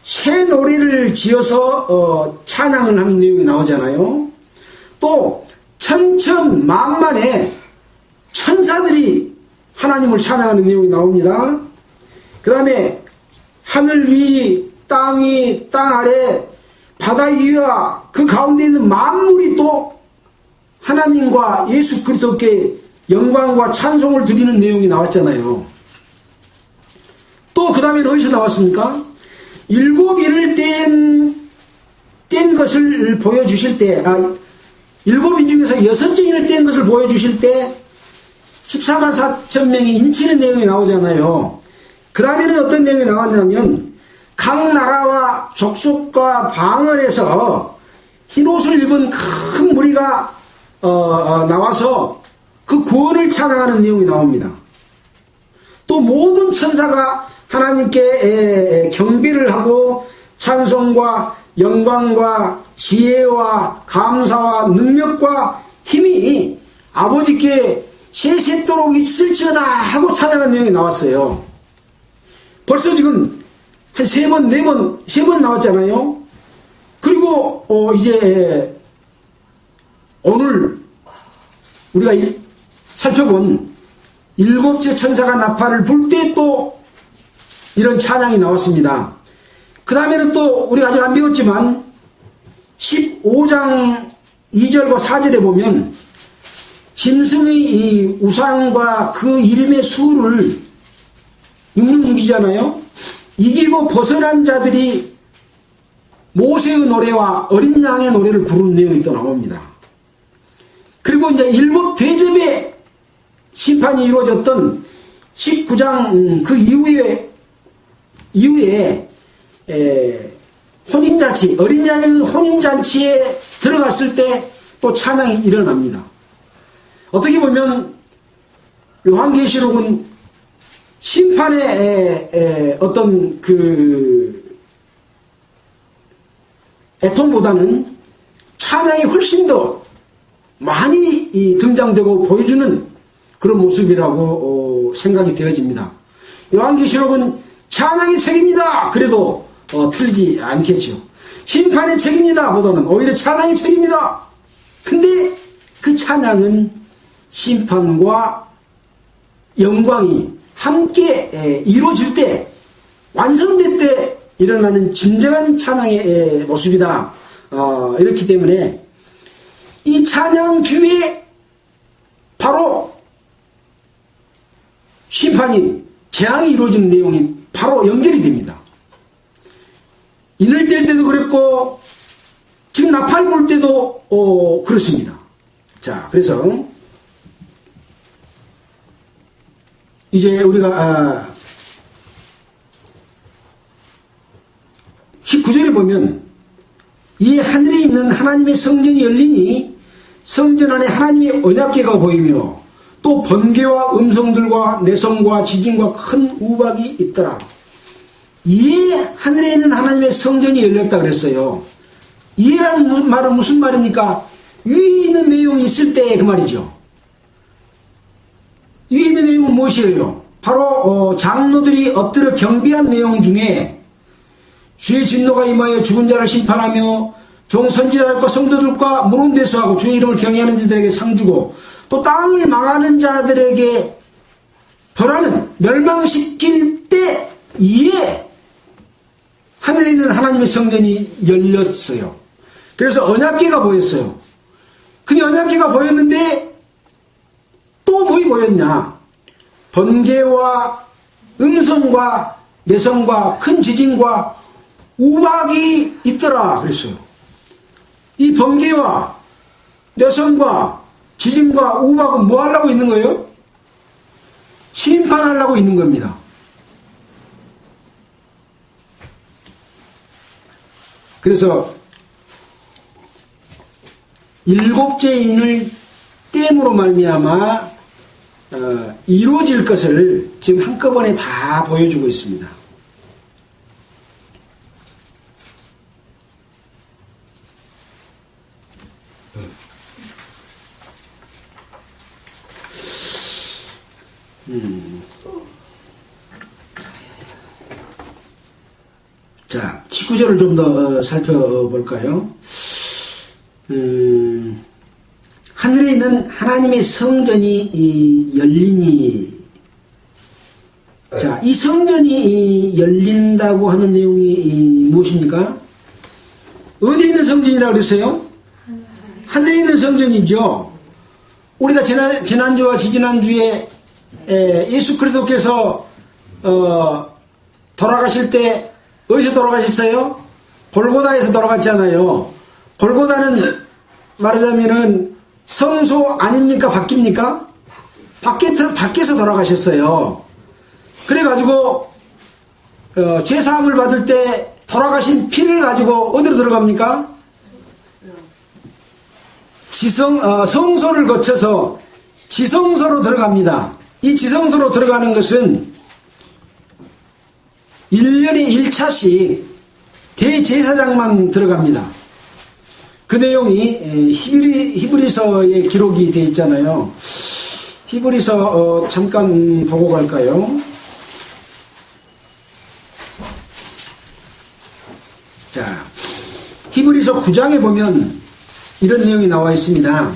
새 노래를 지어서 찬양을 하는 내용이 나오잖아요. 또 천천만만의 천사들이 하나님을 찬양하는 내용이 나옵니다. 그 다음에 하늘 위, 땅 위, 땅 아래, 바다 위와 그 가운데 있는 만물이 또 하나님과 예수 그리스도께 영광과 찬송을 드리는 내용이 나왔잖아요. 또 그 다음에는 어디서 나왔습니까? 7인을 뗀 것을 보여주실 때, 7인 중에서 6째 인을 뗀 것을 보여주실 때 14만 4천 명이 인치는 내용이 나오잖아요. 그 다음에는 어떤 내용이 나왔냐면, 각 나라와 족속과 방언에서 흰옷을 입은 큰 무리가 나와서 그 구원을 찬양하는 내용이 나옵니다. 또 모든 천사가 하나님께 경배를 하고 찬송과 영광과 지혜와 감사와 능력과 힘이 아버지께 세세토록 있을지어다 하고 찬양한 내용이 나왔어요. 벌써 지금 한 세 번 나왔잖아요. 그리고 이제 오늘 우리가 살펴본 일곱째 천사가 나팔을 불 때 또 이런 찬양이 나왔습니다. 그 다음에는 또 우리가 아직 안 배웠지만 15장 2절과 4절에 보면 짐승의 이 우상과 그 이름의 수를 666이잖아요. 이기고 벗어난 자들이 모세의 노래와 어린 양의 노래를 부르는 내용이 또 나옵니다. 그리고 이제 일곱 대접의 심판이 이루어졌던 19장 그 이후에 혼인잔치, 어린 양의 혼인잔치에 들어갔을 때 또 찬양이 일어납니다. 어떻게 보면 요한계시록은 심판의 어떤 그 애통보다는 찬양이 훨씬 더 많이 등장되고 보여주는 그런 모습이라고 생각이 되어집니다. 요한계시록은 찬양의 책입니다. 그래도 틀리지 않겠죠. 심판의 책입니다. 보다는 오히려 찬양의 책입니다. 근데 그 찬양은 심판과 영광이 함께 이루어질 때, 완성될 때 일어나는 진정한 찬양의 모습이다. 이렇기 때문에 이 찬양 뒤에 바로 심판이, 재앙이 이루어지는 내용이 바로 연결이 됩니다. 인을 뗄 때도 그랬고 지금 나팔 불 때도 그렇습니다. 자, 그래서 이제 우리가 19절에 보면 이 하늘에 있는 하나님의 성전이 열리니 성전 안에 하나님의 언약궤가 보이며 또 번개와 음성들과 내성과 지진과 큰 우박이 있더라. 이 하늘에 있는 하나님의 성전이 열렸다 그랬어요. 이라는 말은 무슨 말입니까? 위에 있는 내용이 있을 때 그 말이죠. 위에 있는 내용은 무엇이에요? 바로 장로들이 엎드려 경배한 내용 중에 주의 진노가 임하여 죽은 자를 심판하며 종 선지자들과 성도들과 물은 대수하고 주의 이름을 경외하는 자들에게 상 주고 또 땅을 망하는 자들에게 벌하는 멸망시킬 때 이에 하늘에 있는 하나님의 성전이 열렸어요. 그래서 언약궤가 보였어요. 근데 언약궤가 보였는데 또 뭐이 보였냐? 번개와 음성과 내성과 큰 지진과 우박이 있더라 그랬어요. 이 번개와 내성과 지진과 우박은 뭐 하려고 있는 거예요? 심판하려고 있는 겁니다. 그래서 일곱째 인을 땜으로 말미암아 이루어질 것을 지금 한꺼번에 다 보여주고 있습니다. 자, 19절을 좀 더 살펴볼까요? 하늘에 있는 하나님의 성전이 열리니, 자, 이 성전이 열린다고 하는 내용이 무엇입니까? 어디에 있는 성전이라고 그랬어요? 하늘에 있는 성전이죠. 우리가 지난주와 지지난주에 예수 그리스도께서 돌아가실 때 어디서 돌아가셨어요? 골고다에서 돌아갔잖아요. 골고다는 말하자면은 성소 아닙니까? 밖입니까? 밖에서 돌아가셨어요. 그래가지고 제사함을 받을 때 돌아가신 피를 가지고 어디로 들어갑니까? 성소를 거쳐서 지성소로 들어갑니다. 이 지성소로 들어가는 것은 1년에 1차씩 대제사장만 들어갑니다. 그 내용이 히브리서에 기록이 되어 있잖아요. 히브리서 잠깐 보고 갈까요? 자, 히브리서 9장에 보면 이런 내용이 나와 있습니다.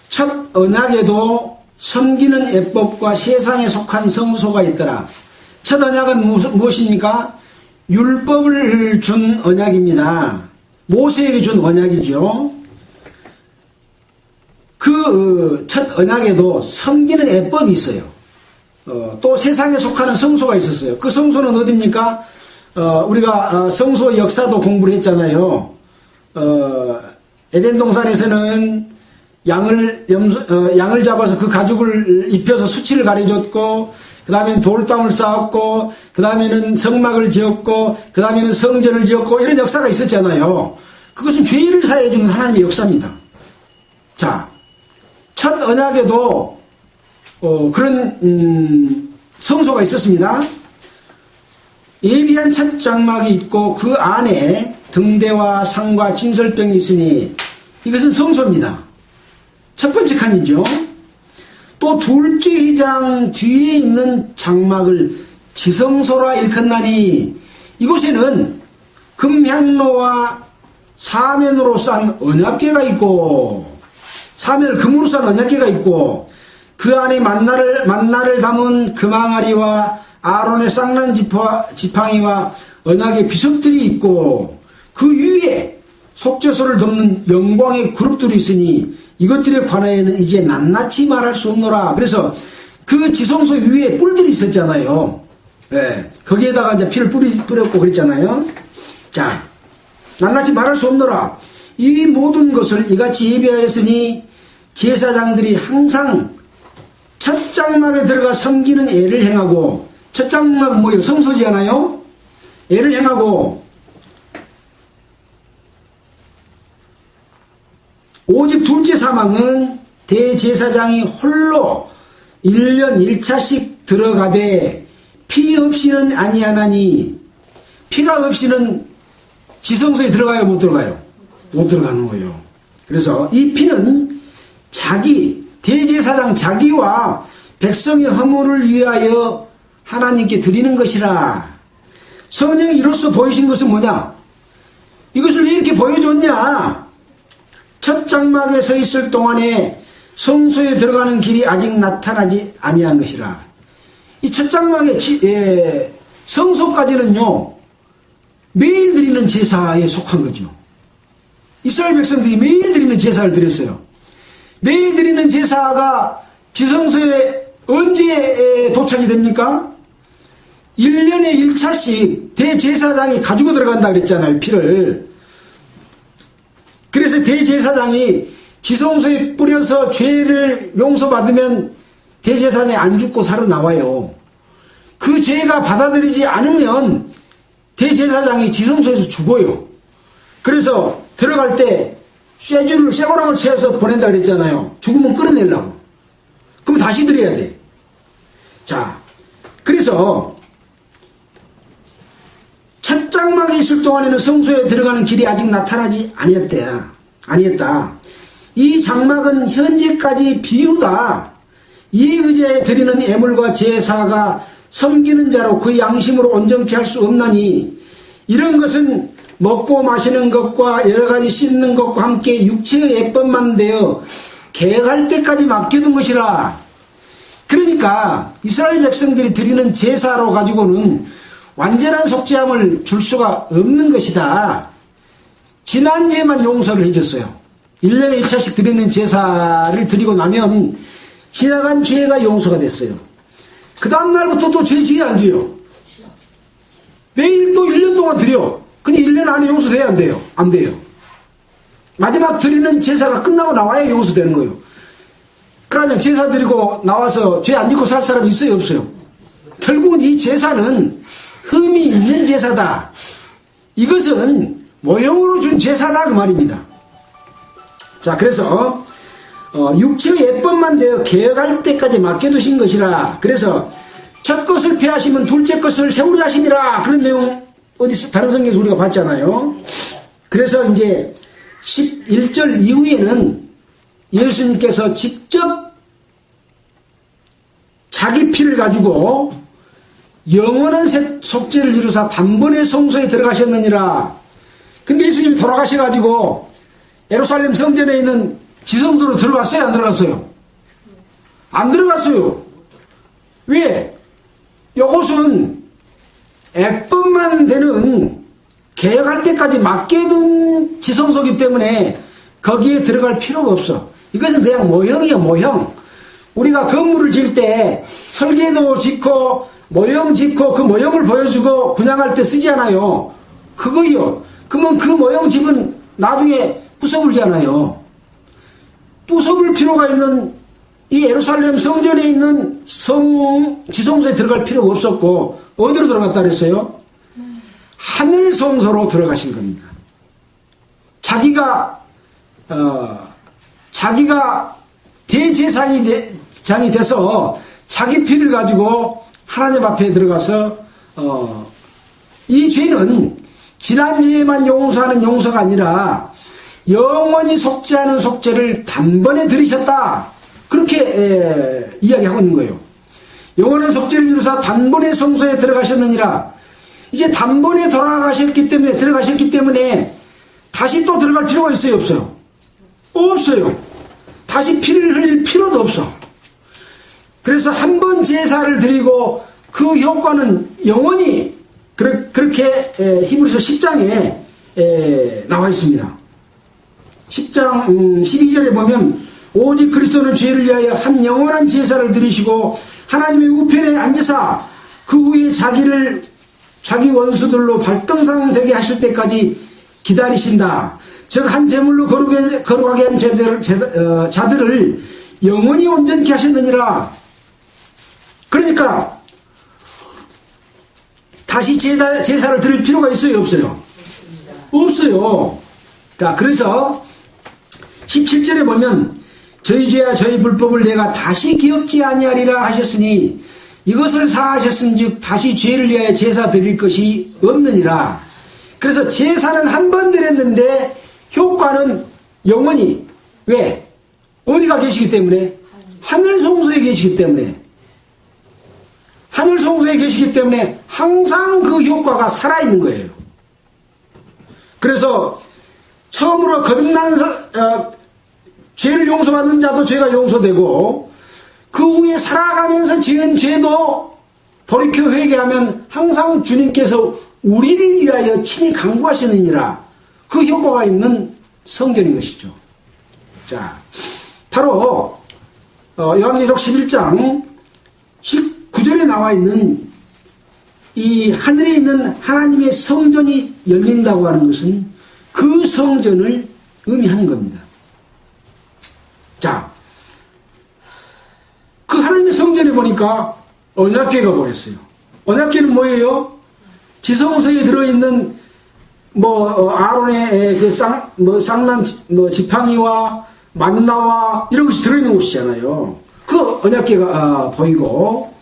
첫 언약에도 섬기는 예법과 세상에 속한 성소가 있더라. 첫 언약은 무엇입니까? 율법을 준 언약입니다. 모세에게 준 언약이죠. 그 첫 언약에도 섬기는 예법이 있어요. 또 세상에 속하는 성소가 있었어요. 그 성소는 어디입니까? 우리가 성소 역사도 공부를 했잖아요. 에덴 동산에서는 양을 잡아서 그 가죽을 입혀서 수치를 가려줬고, 그 다음에는 돌담을 쌓았고, 그 다음에는 성막을 지었고, 그 다음에는 성전을 지었고, 이런 역사가 있었잖아요. 그것은 죄를 사해주는 하나님의 역사입니다. 자, 첫 언약에도 그런 성소가 있었습니다. 예비한 첫 장막이 있고 그 안에 등대와 상과 진설병이 있으니 이것은 성소입니다. 첫 번째 칸이죠. 또 둘째 휘장 뒤에 있는 장막을 지성소라 일컫나니 이곳에는 금향로와 사면으로 싼 언약궤가 있고, 사면을 금으로 싼 언약궤가 있고, 그 안에 만나를 담은 금항아리와 아론의 쌍난 지팡이와 언약의 비석들이 있고, 그 위에 속죄소를 덮는 영광의 그룹들이 있으니 이것들에 관하여는 이제 낱낱이 말할 수 없노라. 그래서 그 지성소 위에 뿔들이 있었잖아요. 네, 거기에다가 이제 피를 뿌렸고 그랬잖아요. 자, 낱낱이 말할 수 없노라. 이 모든 것을 이같이 예비하였으니 제사장들이 항상 첫 장막에 들어가 섬기는 예를 행하고, 첫 장막은 뭐예요? 성소지잖아요. 예를 행하고, 오직 둘째 사망은 대제사장이 홀로 1년 1차씩 들어가되 피 없이는 아니하나니, 피가 없이는 지성소에 들어가요, 못 들어가요? 못 들어가는 거예요. 그래서 이 피는 대제사장 자기와 백성의 허물을 위하여 하나님께 드리는 것이라. 성령이 이로써 보이신 것은 뭐냐? 이것을 왜 이렇게 보여줬냐? 첫 장막에 서 있을 동안에 성소에 들어가는 길이 아직 나타나지 아니한 것이라. 이 첫 장막의 성소까지는요, 매일 드리는 제사에 속한 거죠. 이스라엘 백성들이 매일 드리는 제사를 드렸어요. 매일 드리는 제사가 지성소에 언제 도착이 됩니까? 1년에 1차씩 대제사장이 가지고 들어간다 그랬잖아요, 피를. 그래서 대제사장이 지성소에 뿌려서 죄를 용서받으면 대제사장이 안 죽고 살아나와요. 그 죄가 받아들이지 않으면 대제사장이 지성소에서 죽어요. 그래서 들어갈 때 쇠고랑을 채워서 보낸다 그랬잖아요. 죽으면 끌어내려고. 그럼 다시 드려야 돼. 자, 그래서 첫 장막에 있을 동안에는 성소에 들어가는 길이 아직 나타나지 아니었다. 이 장막은 현재까지 비유다. 이에 의지해 드리는 예물과 제사가 섬기는 자로 그 양심으로 온전케 할 수 없나니, 이런 것은 먹고 마시는 것과 여러 가지 씻는 것과 함께 육체의 예법만 되어 계획할 때까지 맡겨둔 것이라. 그러니까 이스라엘 백성들이 드리는 제사로 가지고는 완전한 속죄함을 줄 수가 없는 것이다. 지난 죄만 용서를 해줬어요. 1년에 1차씩 드리는 제사를 드리고 나면 지나간 죄가 용서가 됐어요. 그 다음날부터 또 죄 지어 안 지어요? 매일 또 1년 동안 드려. 근데 1년 안에 용서돼야 안 돼요? 안 돼요. 마지막 드리는 제사가 끝나고 나와야 용서되는 거예요. 그러면 제사 드리고 나와서 죄 안 짓고 살 사람이 있어요, 없어요? 결국은 이 제사는 흠이 있는 제사다. 이것은 모형으로 준 제사다 그 말입니다. 자, 그래서 육체의 예법만 되어 개혁할 때까지 맡겨두신 것이라. 그래서 첫 것을 폐하시면 둘째 것을 세우려 하심이라. 그런 내용 어디서 다른 성경에서 우리가 봤잖아요. 그래서 이제 11절 이후에는 예수님께서 직접 자기 피를 가지고 영원한 속죄를 이루사 단번에 성소에 들어가셨느니라. 근데 예수님이 돌아가셔가지고 예루살렘 성전에 있는 지성소로 들어갔어요? 안 들어갔어요? 안 들어갔어요. 왜? 이것은 예법만 되는 개혁할 때까지 맡겨둔 지성소이기 때문에 거기에 들어갈 필요가 없어. 이것은 그냥 모형이에요, 모형. 우리가 건물을 지을 때 설계도 짓고 모형 짓고 그 모형을 보여주고 분양할 때 쓰지 않아요. 그거요. 그러면 그 모형 집은 나중에 부숴버리잖아요. 부숴볼 필요가 있는 이 예루살렘 성전에 있는 지성소에 들어갈 필요가 없었고 어디로 들어갔다 그랬어요? 하늘 성소로 들어가신 겁니다. 자기가 대제사장이 돼서 자기 피를 가지고 하나님 앞에 들어가서 이 죄는 지난 죄만 용서하는 용서가 아니라 영원히 속죄하는 속죄를 단번에 들이셨다. 그렇게 이야기하고 있는 거예요. 영원한 속죄를 이루사 단번에 성소에 들어가셨느니라. 이제 단번에 들어가셨기 때문에 다시 또 들어갈 필요가 있어요, 없어요? 없어요. 다시 피를 흘릴 필요도 없어. 그래서 한 번 제사를 드리고 그 효과는 영원히 그렇게 히브리서 10장에 나와 있습니다. 10장 12절에 보면 오직 그리스도는 죄를 위하여 한 영원한 제사를 드리시고 하나님의 우편에 앉으사 그 후에 자기 원수들로 발등상 되게 하실 때까지 기다리신다. 즉 한 제물로 거룩하게 한 자들을 영원히 온전케 하셨느니라. 그러니까 다시 제사를 드릴 필요가 있어요, 없어요? 없어요. 자, 그래서 17절에 보면 저희 죄와 저희 불법을 내가 다시 기억지 아니하리라 하셨으니 이것을 사하셨은즉 다시 죄를 위하여 제사 드릴 것이 없느니라. 그래서 제사는 한 번 드렸는데 효과는 영원히. 왜? 어디가 계시기 때문에? 하늘 성소에 계시기 때문에. 하늘 성소에 계시기 때문에 항상 그 효과가 살아있는 거예요. 그래서 처음으로 거듭나는 죄를 용서받는 자도 죄가 용서되고 그 후에 살아가면서 지은 죄도 돌이켜 회개하면 항상 주님께서 우리를 위하여 친히 강구하시느니라. 그 효과가 있는 성전인 것이죠. 자, 바로 요한계시록 11장 19절에 나와 있는 이 하늘에 있는 하나님의 성전이 열린다고 하는 것은 그 성전을 의미하는 겁니다. 자, 그 하나님의 성전에 보니까 언약궤가 보였어요. 언약궤는 뭐예요? 지성소에 들어있는 아론의 그 쌍난 지팡이와 만나와 이런 것이 들어있는 곳이잖아요. 그 언약궤가 보이고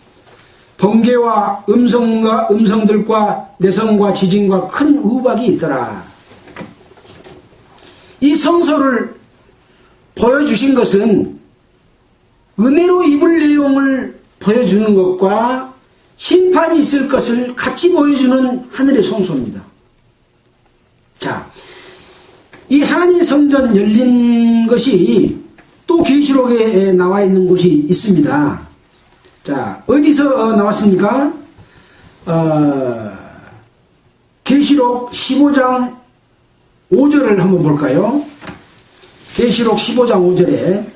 번개와 음성들과 내성과 지진과 큰 우박이 있더라. 이 성소를 보여주신 것은 은혜로 입을 내용을 보여주는 것과 심판이 있을 것을 같이 보여주는 하늘의 성소입니다. 자, 이 하나님의 성전 열린 것이 또 계시록에 나와 있는 곳이 있습니다. 자, 어디서 나왔습니까? 계시록 15장 5절을 한번 볼까요? 계시록 15장 5절에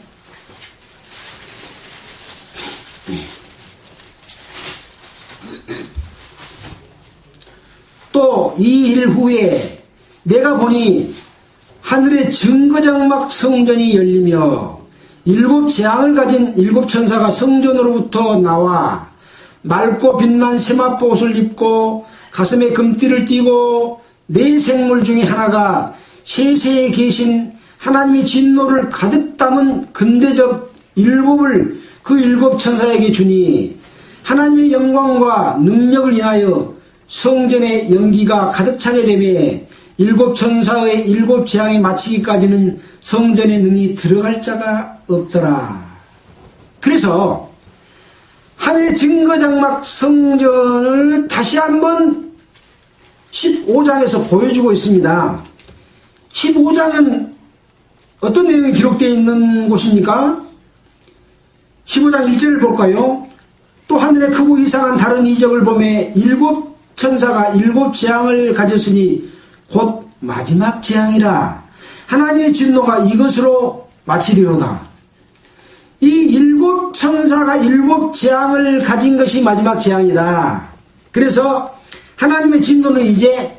또 이 일 후에 내가 보니 하늘의 증거장막 성전이 열리며 7 재앙을 가진 7 천사가 성전으로부터 나와 맑고 빛난 세마포 옷을 입고 가슴에 금띠를 띠고 4 생물 중에 하나가 세세에 계신 하나님의 진노를 가득 담은 금대접 일곱을 그 일곱 천사에게 주니 하나님의 영광과 능력을 인하여 성전의 연기가 가득 차게 되며 일곱 천사의 일곱 재앙이 마치기까지는 성전의 능이 들어갈 자가 없더라. 그래서 하늘의 증거장막 성전을 다시 한번 15장에서 보여주고 있습니다. 15장은 어떤 내용이 기록되어 있는 곳입니까? 15장 1절을 볼까요? 또 하늘의 크고 이상한 다른 이적을 보며 일곱 천사가 일곱 재앙을 가졌으니 곧 마지막 재앙이라. 하나님의 진노가 이것으로 마치리로다. 이 일곱 천사가 일곱 재앙을 가진 것이 마지막 재앙이다. 그래서 하나님의 진노는 이제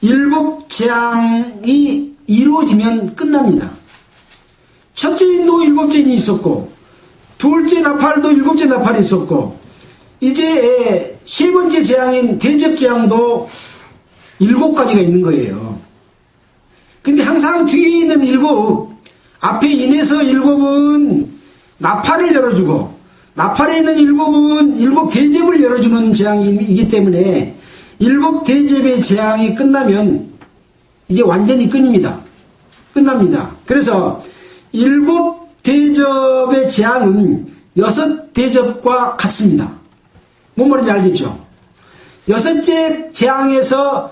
일곱 재앙이 이루어지면 끝납니다. 첫째 인도 일곱째 인이 있었고, 둘째 나팔도 일곱째 나팔이 있었고, 이제 세 번째 재앙인 대접 재앙도 일곱 가지가 있는 거예요. 근데 항상 뒤에 있는 일곱, 앞에 인에서 일곱은 나팔을 열어주고, 나팔에 있는 일곱은 일곱 대접을 열어주는 재앙이기 때문에 일곱 대접의 재앙이 끝나면 이제 완전히 끝납니다. 그래서 일곱 대접의 재앙은 여섯 대접과 같습니다. 뭔 말인지 알겠죠? 여섯째 재앙에서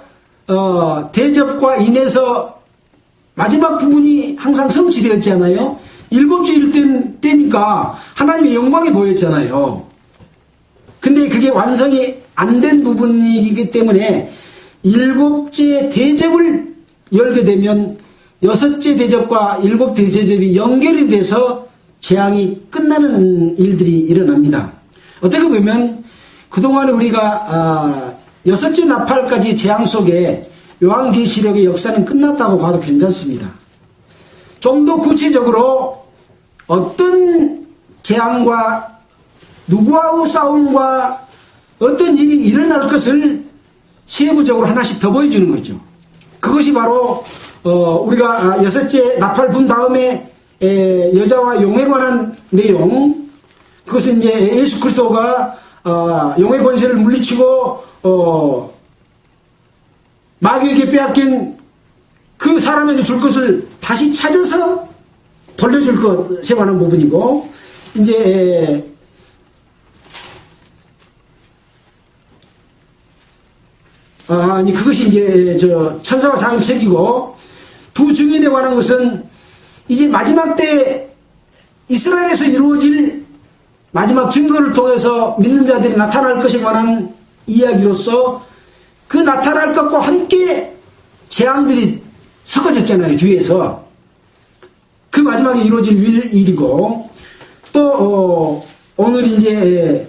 대접과 인해서 마지막 부분이 항상 성취되었잖아요. 일곱째 때니까 하나님의 영광이 보였잖아요. 근데 그게 완성이 안 된 부분이기 때문에 일곱째 대접을 열게 되면 여섯째 대접과 일곱째 대접이 연결이 돼서 재앙이 끝나는 일들이 일어납니다. 어떻게 보면 그동안에 우리가 여섯째 나팔까지 재앙 속에 요한계시록의 역사는 끝났다고 봐도 괜찮습니다. 좀 더 구체적으로 어떤 재앙과 누구와의 싸움과 어떤 일이 일어날 것을 세부적으로 하나씩 더 보여주는 거죠. 그것이 바로 우리가 여섯째 나팔 분 다음에 여자와 용에 관한 내용, 그것은 이제 예수 그리스도가 용의 권세를 물리치고 마귀에게 빼앗긴 그 사람에게 줄 것을 다시 찾아서 돌려줄 것에 관한 부분이고, 이제 그것이 이제 천사와 장책이고, 두 증인에 관한 것은 이제 마지막 때 이스라엘에서 이루어질 마지막 증거를 통해서 믿는 자들이 나타날 것에 관한 이야기로서 그 나타날 것과 함께 재앙들이 섞어졌잖아요. 뒤에서. 그 마지막에 이루어질 일이고, 또 오늘 이제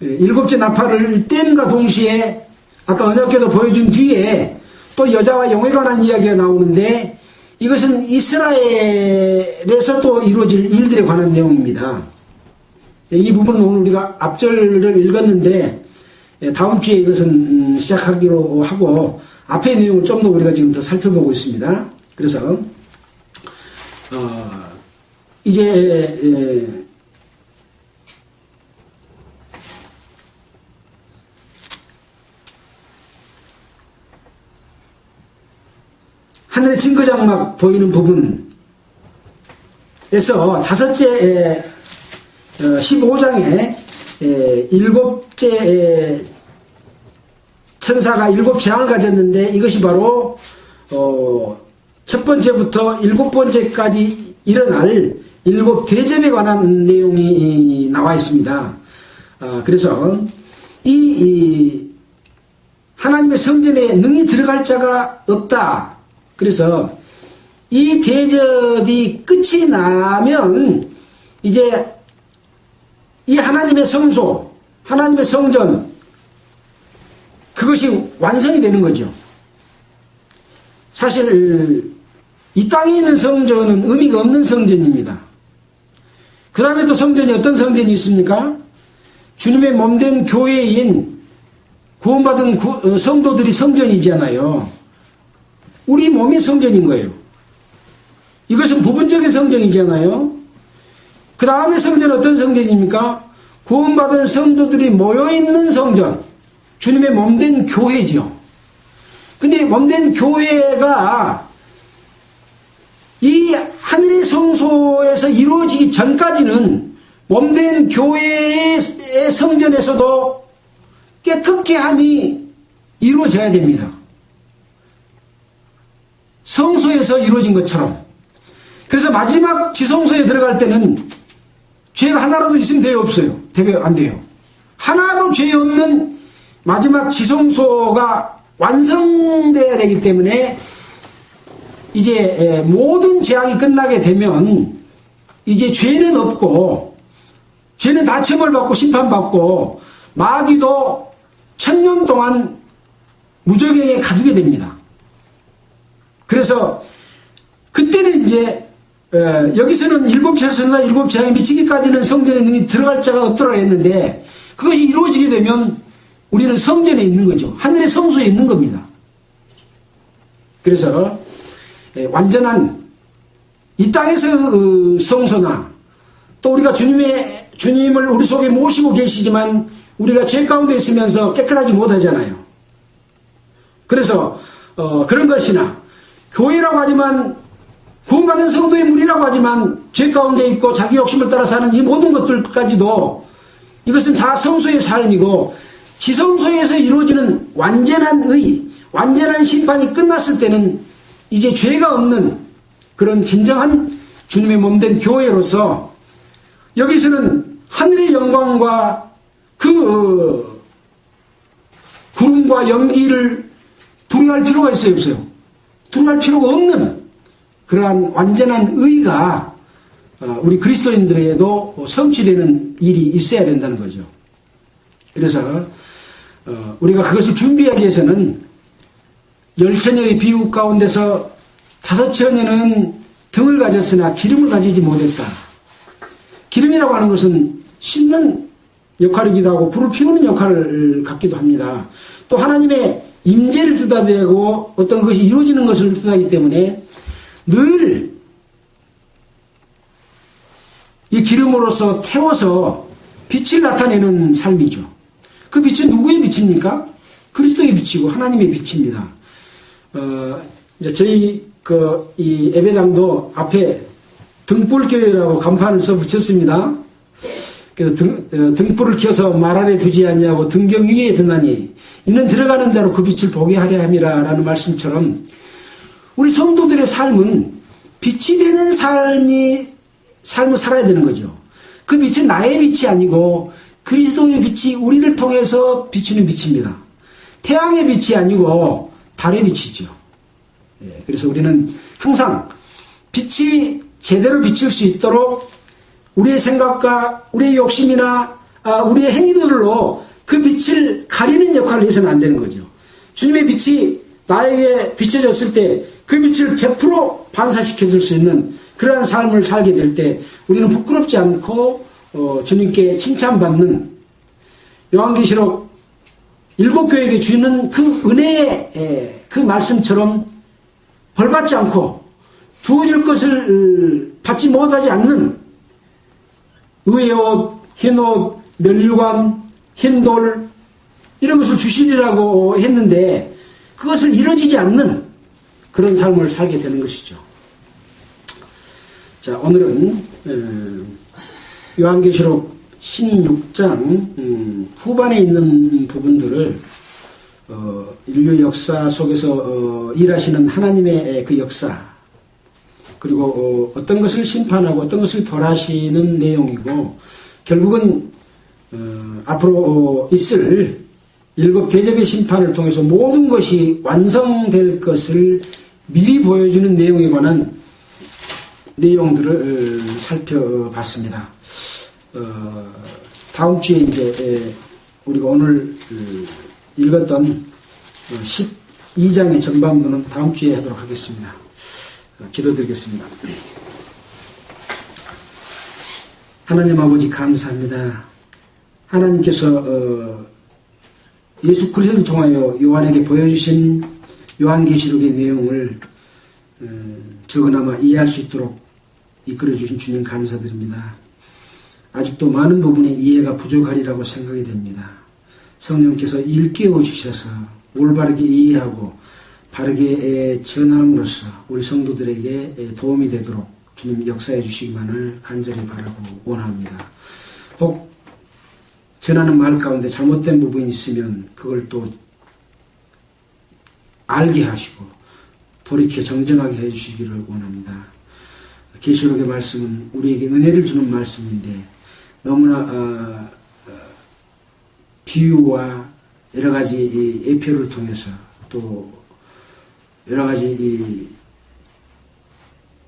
일곱째 나팔을 땜과 동시에 아까 언약궤도 보여준 뒤에 또 여자와 용에 관한 이야기가 나오는데, 이것은 이스라엘에서 또 이루어질 일들에 관한 내용입니다. 이 부분은 오늘 우리가 앞절을 읽었는데 다음 주에 이것은 시작하기로 하고, 앞의 내용을 좀 더 우리가 지금 더 살펴보고 있습니다. 그래서 이제 하늘의 증거장막 보이는 부분에서 다섯째 15장에 일곱째 천사가 일곱 재앙을 가졌는데, 이것이 바로 첫 번째부터 일곱 번째까지 일어날 일곱 대접에 관한 내용이 나와 있습니다. 그래서 이 하나님의 성전에 능히 들어갈 자가 없다. 그래서 이 대접이 끝이 나면 이제 이 하나님의 성소, 하나님의 성전, 그것이 완성이 되는 거죠. 사실 이 땅에 있는 성전은 의미가 없는 성전입니다. 그 다음에 또 성전이 어떤 성전이 있습니까? 주님의 몸된 교회인 구원받은 성도들이 성전이잖아요. 우리 몸이 성전인 거예요. 이것은 부분적인 성전이잖아요. 그 다음에 성전은 어떤 성전입니까? 구원받은 성도들이 모여있는 성전, 주님의 몸된 교회지요. 근데 몸된 교회가 이 하늘의 성소에서 이루어지기 전까지는 몸된 교회의 성전에서도 깨끗게 함이 이루어져야 됩니다. 성소에서 이루어진 것처럼. 그래서 마지막 지성소에 들어갈 때는 죄가 하나라도 있으면 돼요, 없어요? 안 돼요. 하나도 죄 없는 마지막 지성소가 완성돼야 되기 때문에 이제 모든 재앙이 끝나게 되면 이제 죄는 없고, 죄는 다 처벌받고 심판받고, 마귀도 1000년 동안 무적행에 가두게 됩니다. 그래서 그때는 이제 여기서는 7차 천사 7재앙에 미치기까지는 성전에 능히 들어갈 자가 없더라 했는데, 그것이 이루어지게 되면 우리는 성전에 있는 거죠. 하늘의 성소에 있는 겁니다. 그래서 완전한 이 땅에서 성소나 또 우리가 주님을 우리 속에 모시고 계시지만 우리가 죄 가운데 있으면서 깨끗하지 못하잖아요. 그래서 그런 것이나 교회라고 하지만 구원받은 성도의 무리라고 하지만 죄 가운데 있고 자기 욕심을 따라 사는 이 모든 것들까지도 이것은 다 성소의 삶이고, 지성소에서 이루어지는 완전한 의, 완전한 심판이 끝났을 때는 이제 죄가 없는 그런 진정한 주님의 몸된 교회로서 여기서는 하늘의 영광과 그 구름과 연기를 두려워할 필요가 있어요, 없어요? 두려워할 필요가 없는 그러한 완전한 의가 우리 그리스도인들에게도 성취되는 일이 있어야 된다는 거죠. 그래서 우리가 그것을 준비하기 위해서는 10처녀의 비유 가운데서 5처녀는 등을 가졌으나 기름을 가지지 못했다. 기름이라고 하는 것은 씻는 역할이기도 하고 불을 피우는 역할을 갖기도 합니다. 또 하나님의 임재를 뜻하고 어떤 것이 이루어지는 것을 뜻하기 때문에 늘 이 기름으로서 태워서 빛을 나타내는 삶이죠. 그 빛은 누구의 빛입니까? 그리스도의 빛이고 하나님의 빛입니다. 이제 저희 이 예배당도 앞에 등불교회라고 간판을 써 붙였습니다. 그래서 등불을 켜서 말 아래 두지 아니하고 등경 위에 드나니 이는 들어가는 자로 그 빛을 보게 하려 함이라라는 말씀처럼 우리 성도들의 삶은 빛이 되는 삶을 살아야 되는 거죠. 그 빛은 나의 빛이 아니고 그리스도의 빛이 우리를 통해서 비추는 빛입니다. 태양의 빛이 아니고 달의 빛이죠. 그래서 우리는 항상 빛이 제대로 비칠 수 있도록 우리의 생각과 우리의 욕심이나 우리의 행위들로 그 빛을 가리는 역할을 해서는 안 되는 거죠. 주님의 빛이 나에게 비춰졌을 때 그 빛을 100% 반사시켜 줄 수 있는 그러한 삶을 살게 될 때 우리는 부끄럽지 않고 주님께 칭찬받는 요한계시록 7교회에게 주는 그 은혜의 그 말씀처럼 벌받지 않고 주어질 것을 받지 못하지 않는 의의 옷, 흰 옷, 면류관, 흰돌 이런 것을 주시리라고 했는데 그것을 이루어지지 않는 그런 삶을 살게 되는 것이죠. 자, 오늘은 요한계시록 16장 후반에 있는 부분들을 인류 역사 속에서 일하시는 하나님의 그 역사 그리고 어떤 것을 심판하고 어떤 것을 벌하시는 내용이고 결국은 앞으로 있을 7 대접의 심판을 통해서 모든 것이 완성될 것을 미리 보여주는 내용에 관한 내용들을 살펴봤습니다. 다음 주에 이제 우리가 오늘 읽었던 12장의 전반부는 다음 주에 하도록 하겠습니다. 기도드리겠습니다. 하나님 아버지 감사합니다. 하나님께서 예수 그리스도를 통하여 요한에게 보여주신 요한계시록의 내용을 적어나마 이해할 수 있도록 이끌어주신 주님 감사드립니다. 아직도 많은 부분에 이해가 부족하리라고 생각이 됩니다. 성령께서 일깨워 주셔서 올바르게 이해하고 바르게 전함으로써 우리 성도들에게 도움이 되도록 주님 역사해 주시기만을 간절히 바라고 원합니다. 혹 전하는 말 가운데 잘못된 부분이 있으면 그걸 또 알게 하시고 돌이켜 정정하게 해주시기를 원합니다. 계시록의 말씀은 우리에게 은혜를 주는 말씀인데 너무나 비유와 여러 가지 예표를 통해서 또 여러 가지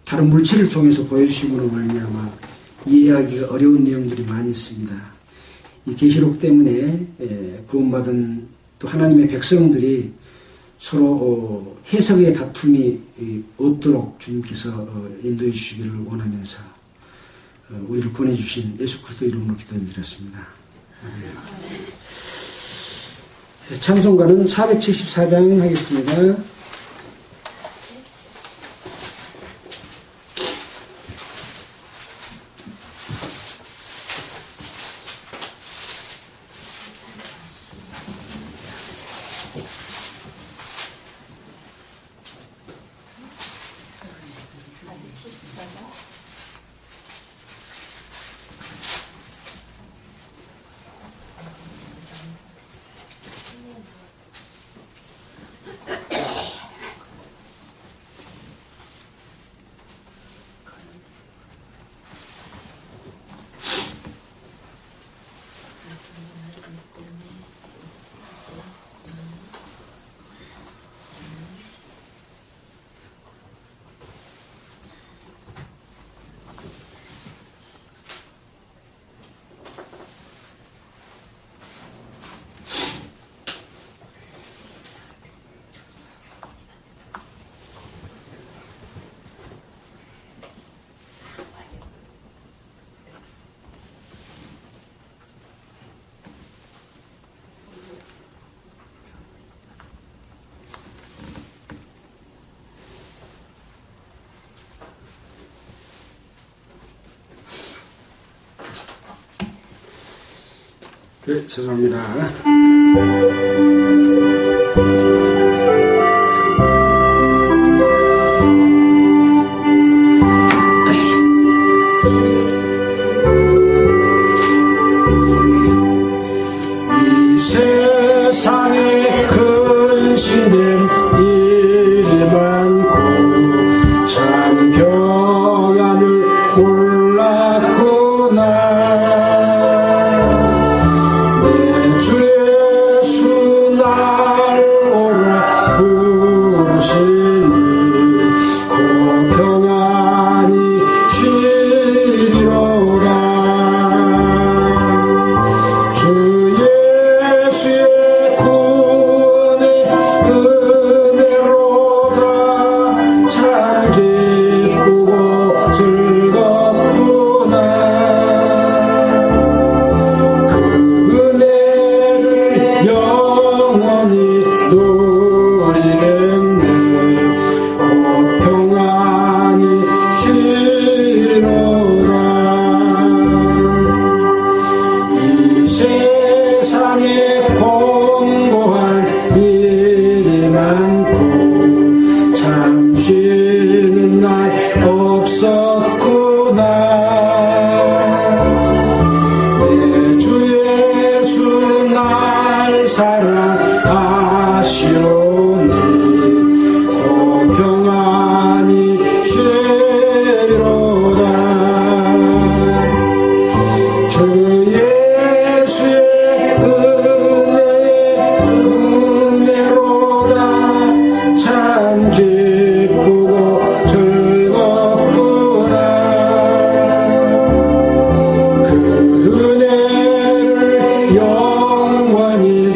다른 물체를 통해서 보여주심으로 말미암아 이해하기가 어려운 내용들이 많이 있습니다. 이 계시록 때문에 구원받은 또 하나님의 백성들이 서로 해석의 다툼이 없도록 주님께서 인도해 주시기를 원하면서 우리를 구원해 주신 예수 그리스도 이름으로 기도드렸습니다. 찬송가는 474장 하겠습니다. 네, 죄송합니다. 이 세상에 근심된 일이 많고 참 평안을 몰랐구나. 영원히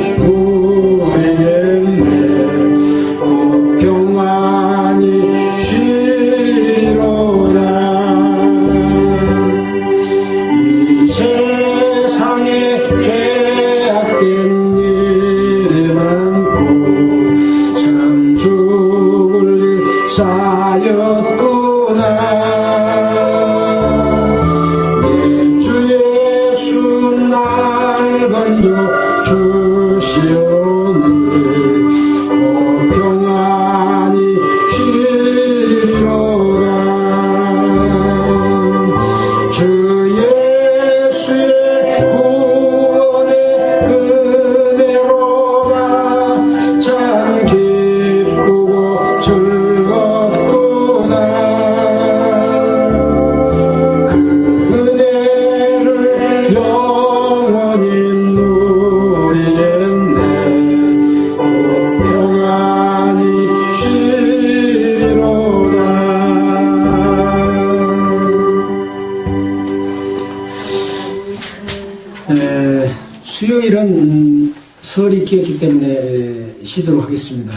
수요일은 설이 끼었기 때문에 쉬도록 하겠습니다.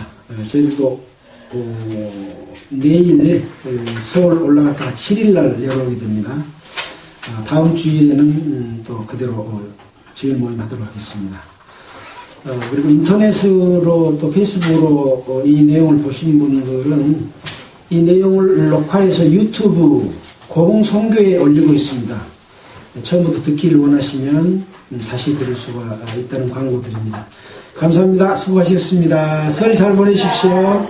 저희들도 내일 서울 올라갔다가 7일날 내려오게 됩니다. 다음 주일에는 또 그대로 주일 모임 하도록 하겠습니다. 그리고 인터넷으로 또 페이스북으로 이 내용을 보신 분들은 이 내용을 녹화해서 유튜브 고봉선교에 올리고 있습니다. 처음부터 듣기를 원하시면 다시 들을 수가 있다는 광고 드립니다. 감사합니다. 수고하셨습니다. 설 잘 보내십시오.